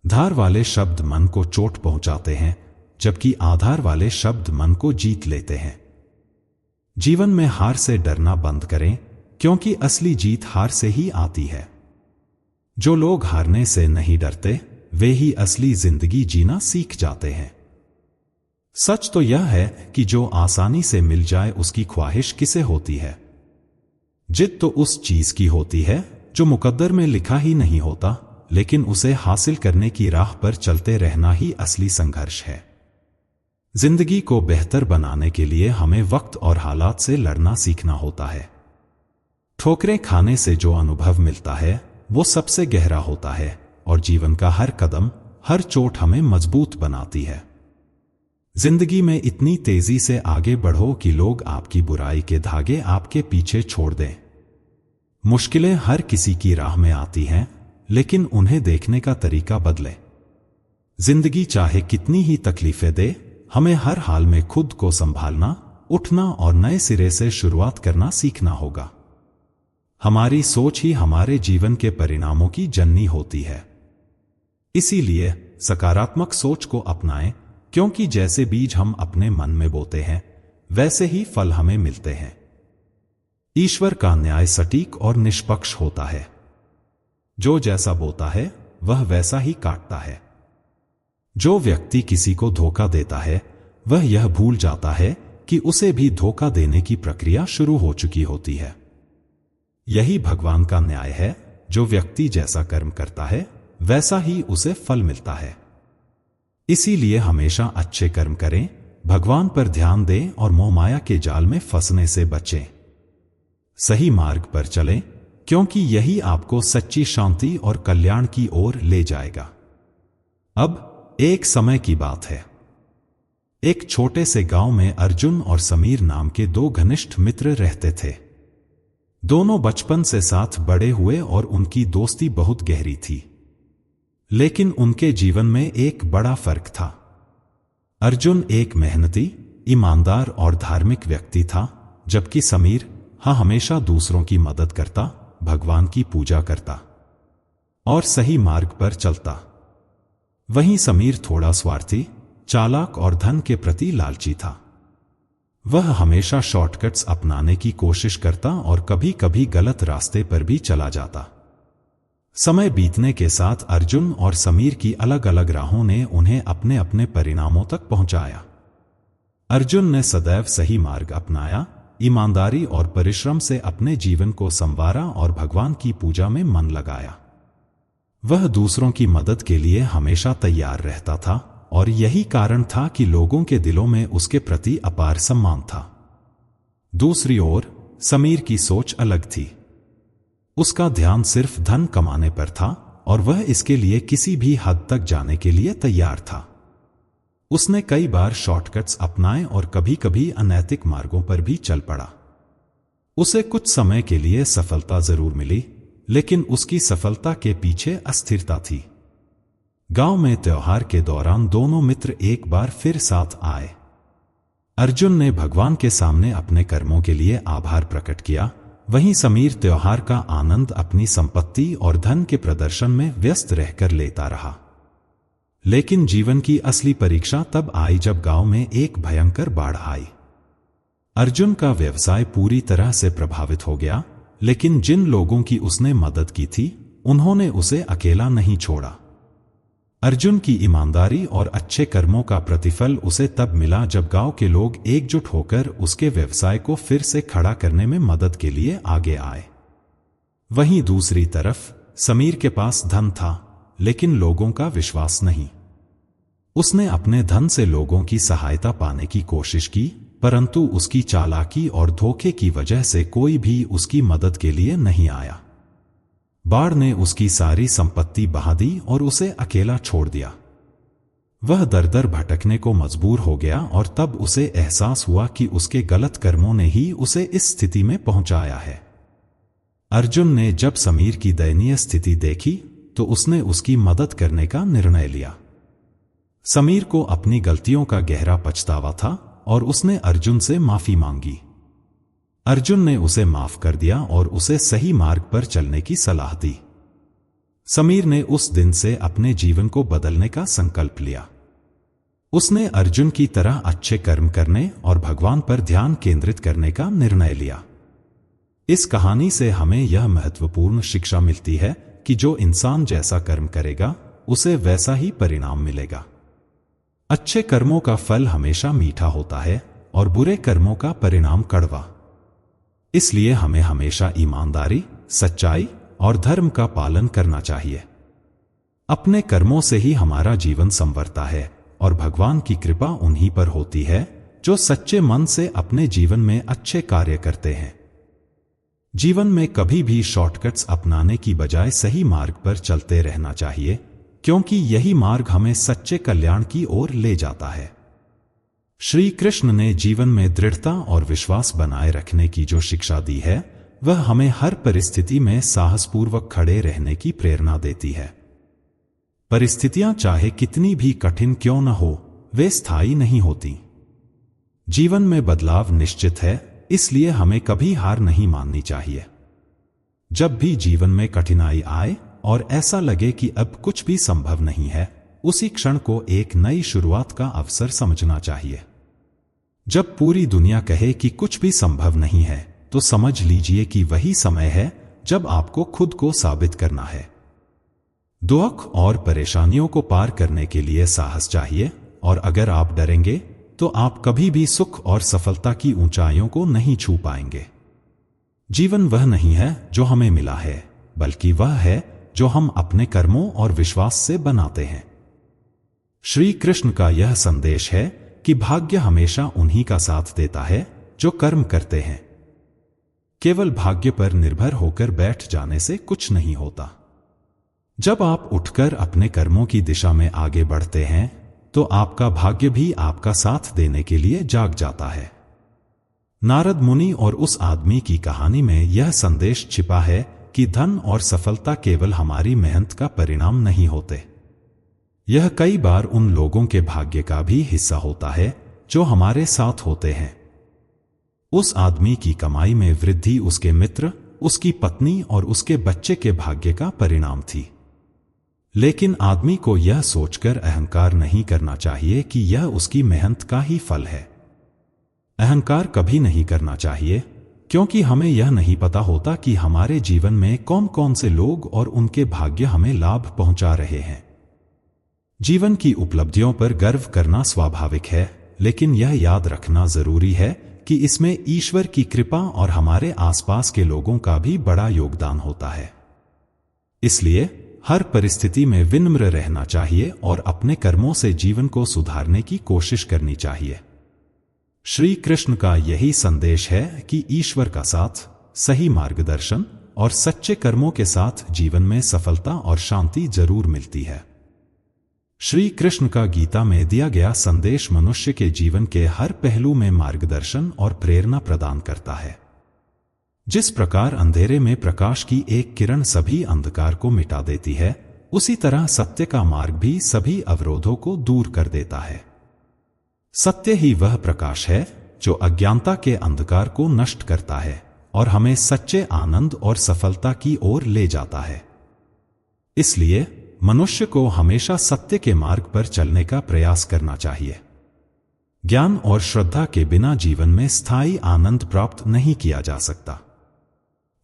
धार वाले शब्द मन को चोट पहुंचाते हैं जबकि आधार वाले शब्द मन को जीत लेते हैं। जीवन में हार से डरना बंद करें क्योंकि असली जीत हार से ही आती है। जो लोग हारने से नहीं डरते वे ही असली जिंदगी जीना सीख जाते हैं। सच तो यह है कि जो आसानी से मिल जाए उसकी ख्वाहिश किसे होती है। जिद तो उस चीज की होती है जो मुकद्दर में लिखा ही नहीं होता, लेकिन उसे हासिल करने की राह पर चलते रहना ही असली संघर्ष है। जिंदगी को बेहतर बनाने के लिए हमें वक्त और हालात से लड़ना सीखना होता है। ठोकरें खाने से जो अनुभव मिलता है वो सबसे गहरा होता है और जीवन का हर कदम, हर चोट हमें मजबूत बनाती है। जिंदगी में इतनी तेजी से आगे बढ़ो कि लोग आपकी बुराई के धागे आपके पीछे छोड़ दें। मुश्किलें हर किसी की राह में आती हैं, लेकिन उन्हें देखने का तरीका बदले। जिंदगी चाहे कितनी ही तकलीफें दे, हमें हर हाल में खुद को संभालना, उठना और नए सिरे से शुरुआत करना सीखना होगा। हमारी सोच ही हमारे जीवन के परिणामों की जननी होती है। इसीलिए सकारात्मक सोच को अपनाएं, क्योंकि जैसे बीज हम अपने मन में बोते हैं, वैसे ही फल हमें मिलते हैं। ईश्वर का न्याय सटीक और निष्पक्ष होता है। जो जैसा बोता है वह वैसा ही काटता है। जो व्यक्ति किसी को धोखा देता है, वह यह भूल जाता है कि उसे भी धोखा देने की प्रक्रिया शुरू हो चुकी होती है। यही भगवान का न्याय है। जो व्यक्ति जैसा कर्म करता है, वैसा ही उसे फल मिलता है। इसीलिए हमेशा अच्छे कर्म करें, भगवान पर ध्यान दें और मोहमाया के जाल में फंसने से बचें। सही मार्ग पर चलें, क्योंकि यही आपको सच्ची शांति और कल्याण की ओर ले जाएगा। अब एक समय की बात है। एक छोटे से गांव में अर्जुन और समीर नाम के दो घनिष्ठ मित्र रहते थे। दोनों बचपन से साथ बड़े हुए और उनकी दोस्ती बहुत गहरी थी। लेकिन उनके जीवन में एक बड़ा फर्क था। अर्जुन एक मेहनती, ईमानदार और धार्मिक व्यक्ति था, जबकि समीर हमेशा दूसरों की मदद करता, भगवान की पूजा करता और सही मार्ग पर चलता। वहीं समीर थोड़ा स्वार्थी, चालाक और धन के प्रति लालची था। वह हमेशा शॉर्टकट्स अपनाने की कोशिश करता और कभी कभी गलत रास्ते पर भी चला जाता। समय बीतने के साथ अर्जुन और समीर की अलग अलग राहों ने उन्हें अपने अपने परिणामों तक पहुंचाया। अर्जुन ने सदैव सही मार्ग अपनाया, ईमानदारी और परिश्रम से अपने जीवन को संवारा और भगवान की पूजा में मन लगाया। वह दूसरों की मदद के लिए हमेशा तैयार रहता था और यही कारण था कि लोगों के दिलों में उसके प्रति अपार सम्मान था। दूसरी ओर समीर की सोच अलग थी। उसका ध्यान सिर्फ धन कमाने पर था और वह इसके लिए किसी भी हद तक जाने के लिए तैयार था। उसने कई बार शॉर्टकट्स अपनाए और कभी कभी अनैतिक मार्गों पर भी चल पड़ा। उसे कुछ समय के लिए सफलता जरूर मिली, लेकिन उसकी सफलता के पीछे अस्थिरता थी। गांव में त्योहार के दौरान दोनों मित्र एक बार फिर साथ आए। अर्जुन ने भगवान के सामने अपने कर्मों के लिए आभार प्रकट किया, वहीं समीर त्योहार का आनंद अपनी संपत्ति और धन के प्रदर्शन में व्यस्त रहकर लेता रहा। लेकिन जीवन की असली परीक्षा तब आई जब गांव में एक भयंकर बाढ़ आई। अर्जुन का व्यवसाय पूरी तरह से प्रभावित हो गया, लेकिन जिन लोगों की उसने मदद की थी, उन्होंने उसे अकेला नहीं छोड़ा। अर्जुन की ईमानदारी और अच्छे कर्मों का प्रतिफल उसे तब मिला जब गांव के लोग एकजुट होकर उसके व्यवसाय को फिर से खड़ा करने में मदद के लिए आगे आए। वहीं दूसरी तरफ समीर के पास धन था, लेकिन लोगों का विश्वास नहीं। उसने अपने धन से लोगों की सहायता पाने की कोशिश की, परंतु उसकी चालाकी और धोखे की वजह से कोई भी उसकी मदद के लिए नहीं आया। बाढ़ ने उसकी सारी संपत्ति बहा दी और उसे अकेला छोड़ दिया। वह दर दर भटकने को मजबूर हो गया और तब उसे एहसास हुआ कि उसके गलत कर्मों ने ही उसे इस स्थिति में पहुंचाया है। अर्जुन ने जब समीर की दयनीय स्थिति देखी तो उसने उसकी मदद करने का निर्णय लिया। समीर को अपनी गलतियों का गहरा पछतावा था और उसने अर्जुन से माफी मांगी। अर्जुन ने उसे माफ कर दिया और उसे सही मार्ग पर चलने की सलाह दी। समीर ने उस दिन से अपने जीवन को बदलने का संकल्प लिया। उसने अर्जुन की तरह अच्छे कर्म करने और भगवान पर ध्यान केंद्रित करने का निर्णय लिया। इस कहानी से हमें यह महत्वपूर्ण शिक्षा मिलती है कि जो इंसान जैसा कर्म करेगा, उसे वैसा ही परिणाम मिलेगा। अच्छे कर्मों का फल हमेशा मीठा होता है और बुरे कर्मों का परिणाम कड़वा। इसलिए हमें हमेशा ईमानदारी, सच्चाई और धर्म का पालन करना चाहिए। अपने कर्मों से ही हमारा जीवन संवरता है और भगवान की कृपा उन्हीं पर होती है जो सच्चे मन से अपने जीवन में अच्छे कार्य करते हैं। जीवन में कभी भी शॉर्टकट्स अपनाने की बजाय सही मार्ग पर चलते रहना चाहिए, क्योंकि यही मार्ग हमें सच्चे कल्याण की ओर ले जाता है। श्री कृष्ण ने जीवन में दृढ़ता और विश्वास बनाए रखने की जो शिक्षा दी है, वह हमें हर परिस्थिति में साहसपूर्वक खड़े रहने की प्रेरणा देती है। परिस्थितियां चाहे कितनी भी कठिन क्यों न हो, वे स्थायी नहीं होती। जीवन में बदलाव निश्चित है, इसलिए हमें कभी हार नहीं माननी चाहिए। जब भी जीवन में कठिनाई आए और ऐसा लगे कि अब कुछ भी संभव नहीं है, उसी क्षण को एक नई शुरुआत का अवसर समझना चाहिए। जब पूरी दुनिया कहे कि कुछ भी संभव नहीं है, तो समझ लीजिए कि वही समय है जब आपको खुद को साबित करना है। दुख और परेशानियों को पार करने के लिए साहस चाहिए, और अगर आप डरेंगे तो आप कभी भी सुख और सफलता की ऊंचाइयों को नहीं छू पाएंगे। जीवन वह नहीं है जो हमें मिला है, बल्कि वह है जो हम अपने कर्मों और विश्वास से बनाते हैं। श्री कृष्ण का यह संदेश है कि भाग्य हमेशा उन्हीं का साथ देता है जो कर्म करते हैं। केवल भाग्य पर निर्भर होकर बैठ जाने से कुछ नहीं होता। जब आप उठकर अपने कर्मों की दिशा में आगे बढ़ते हैं, तो आपका भाग्य भी आपका साथ देने के लिए जाग जाता है। नारद मुनि और उस आदमी की कहानी में यह संदेश छिपा है कि धन और सफलता केवल हमारी मेहनत का परिणाम नहीं होते। यह कई बार उन लोगों के भाग्य का भी हिस्सा होता है जो हमारे साथ होते हैं। उस आदमी की कमाई में वृद्धि उसके मित्र, उसकी पत्नी और उसके बच्चे के भाग्य का परिणाम थी। लेकिन आदमी को यह सोचकर अहंकार नहीं करना चाहिए कि यह उसकी मेहनत का ही फल है। अहंकार कभी नहीं करना चाहिए, क्योंकि हमें यह नहीं पता होता कि हमारे जीवन में कौन कौन से लोग और उनके भाग्य हमें लाभ पहुंचा रहे हैं। जीवन की उपलब्धियों पर गर्व करना स्वाभाविक है, लेकिन यह याद रखना जरूरी है कि इसमें ईश्वर की कृपा और हमारे आसपास के लोगों का भी बड़ा योगदान होता है। इसलिए हर परिस्थिति में विनम्र रहना चाहिए और अपने कर्मों से जीवन को सुधारने की कोशिश करनी चाहिए। श्री कृष्ण का यही संदेश है कि ईश्वर का साथ, सही मार्गदर्शन और सच्चे कर्मों के साथ जीवन में सफलता और शांति जरूर मिलती है। श्री कृष्ण का गीता में दिया गया संदेश मनुष्य के जीवन के हर पहलू में मार्गदर्शन और प्रेरणा प्रदान करता है। जिस प्रकार अंधेरे में प्रकाश की एक किरण सभी अंधकार को मिटा देती है, उसी तरह सत्य का मार्ग भी सभी अवरोधों को दूर कर देता है। सत्य ही वह प्रकाश है जो अज्ञानता के अंधकार को नष्ट करता है और हमें सच्चे आनंद और सफलता की ओर ले जाता है। इसलिए मनुष्य को हमेशा सत्य के मार्ग पर चलने का प्रयास करना चाहिए। ज्ञान और श्रद्धा के बिना जीवन में स्थायी आनंद प्राप्त नहीं किया जा सकता।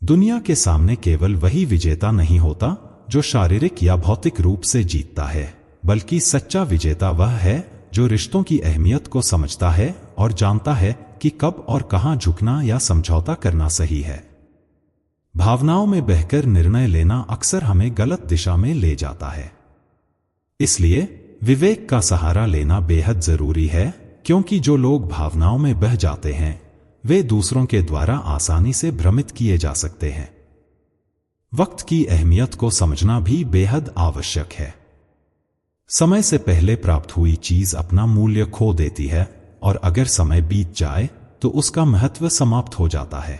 दुनिया के सामने केवल वही विजेता नहीं होता जो शारीरिक या भौतिक रूप से जीतता है, बल्कि सच्चा विजेता वह है जो रिश्तों की अहमियत को समझता है और जानता है कि कब और कहां झुकना या समझौता करना सही है। भावनाओं में बहकर निर्णय लेना अक्सर हमें गलत दिशा में ले जाता है। इसलिए विवेक का सहारा लेना बेहद जरूरी है, क्योंकि जो लोग भावनाओं में बह जाते हैं, वे दूसरों के द्वारा आसानी से भ्रमित किए जा सकते हैं। वक्त की अहमियत को समझना भी बेहद आवश्यक है। समय से पहले प्राप्त हुई चीज अपना मूल्य खो देती है, और अगर समय बीत जाए तो उसका महत्व समाप्त हो जाता है।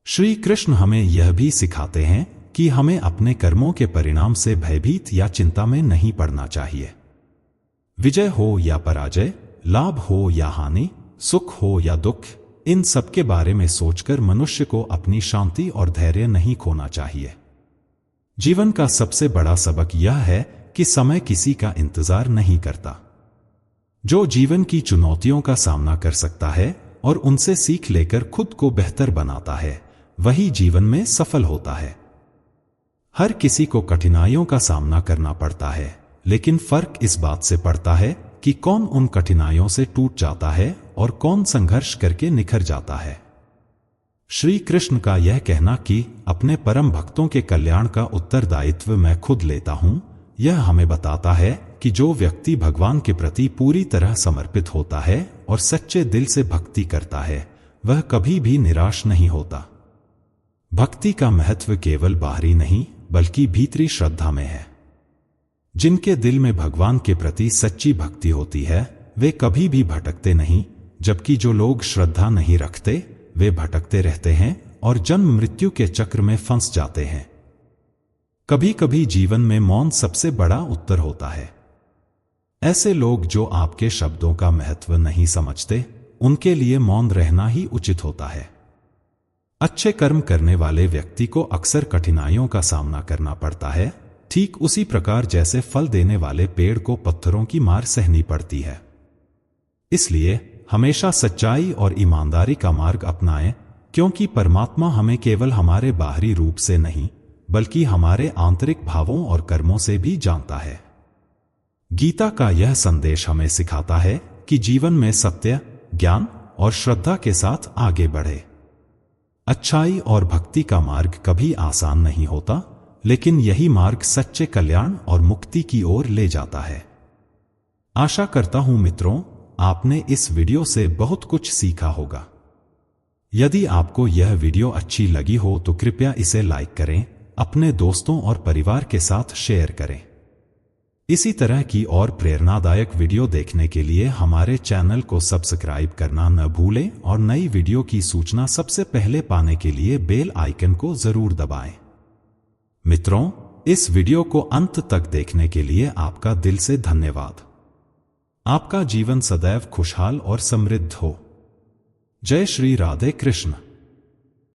श्री कृष्ण हमें यह भी सिखाते हैं कि हमें अपने कर्मों के परिणाम से भयभीत या चिंता में नहीं पड़ना चाहिए। विजय हो या पराजय, लाभ हो या हानि, सुख हो या दुख, इन सब के बारे में सोचकर मनुष्य को अपनी शांति और धैर्य नहीं खोना चाहिए। जीवन का सबसे बड़ा सबक यह है कि समय किसी का इंतजार नहीं करता। जो जीवन की चुनौतियों का सामना कर सकता है और उनसे सीख लेकर खुद को बेहतर बनाता है, वही जीवन में सफल होता है। हर किसी को कठिनाइयों का सामना करना पड़ता है, लेकिन फर्क इस बात से पड़ता है कि कौन उन कठिनाइयों से टूट जाता है और कौन संघर्ष करके निखर जाता है। श्री कृष्ण का यह कहना कि अपने परम भक्तों के कल्याण का उत्तरदायित्व मैं खुद लेता हूं, यह हमें बताता है कि जो व्यक्ति भगवान के प्रति पूरी तरह समर्पित होता है और सच्चे दिल से भक्ति करता है, वह कभी भी निराश नहीं होता। भक्ति का महत्व केवल बाहरी नहीं बल्कि भीतरी श्रद्धा में है। जिनके दिल में भगवान के प्रति सच्ची भक्ति होती है वे कभी भी भटकते नहीं, जबकि जो लोग श्रद्धा नहीं रखते वे भटकते रहते हैं और जन्म मृत्यु के चक्र में फंस जाते हैं। कभी कभी जीवन में मौन सबसे बड़ा उत्तर होता है। ऐसे लोग जो आपके शब्दों का महत्व नहीं समझते, उनके लिए मौन रहना ही उचित होता है। अच्छे कर्म करने वाले व्यक्ति को अक्सर कठिनाइयों का सामना करना पड़ता है, ठीक उसी प्रकार जैसे फल देने वाले पेड़ को पत्थरों की मार सहनी पड़ती है। इसलिए हमेशा सच्चाई और ईमानदारी का मार्ग अपनाएं, क्योंकि परमात्मा हमें केवल हमारे बाहरी रूप से नहीं बल्कि हमारे आंतरिक भावों और कर्मों से भी जानता है। गीता का यह संदेश हमें सिखाता है कि जीवन में सत्य, ज्ञान और श्रद्धा के साथ आगे बढ़े। अच्छाई और भक्ति का मार्ग कभी आसान नहीं होता, लेकिन यही मार्ग सच्चे कल्याण और मुक्ति की ओर ले जाता है। आशा करता हूं मित्रों, आपने इस वीडियो से बहुत कुछ सीखा होगा। यदि आपको यह वीडियो अच्छी लगी हो तो कृपया इसे लाइक करें, अपने दोस्तों और परिवार के साथ शेयर करें। इसी तरह की और प्रेरणादायक वीडियो देखने के लिए हमारे चैनल को सब्सक्राइब करना न भूलें और नई वीडियो की सूचना सबसे पहले पाने के लिए बेल आइकन को जरूर दबाएं। मित्रों, इस वीडियो को अंत तक देखने के लिए आपका दिल से धन्यवाद। आपका जीवन सदैव खुशहाल और समृद्ध हो। जय श्री राधे कृष्ण।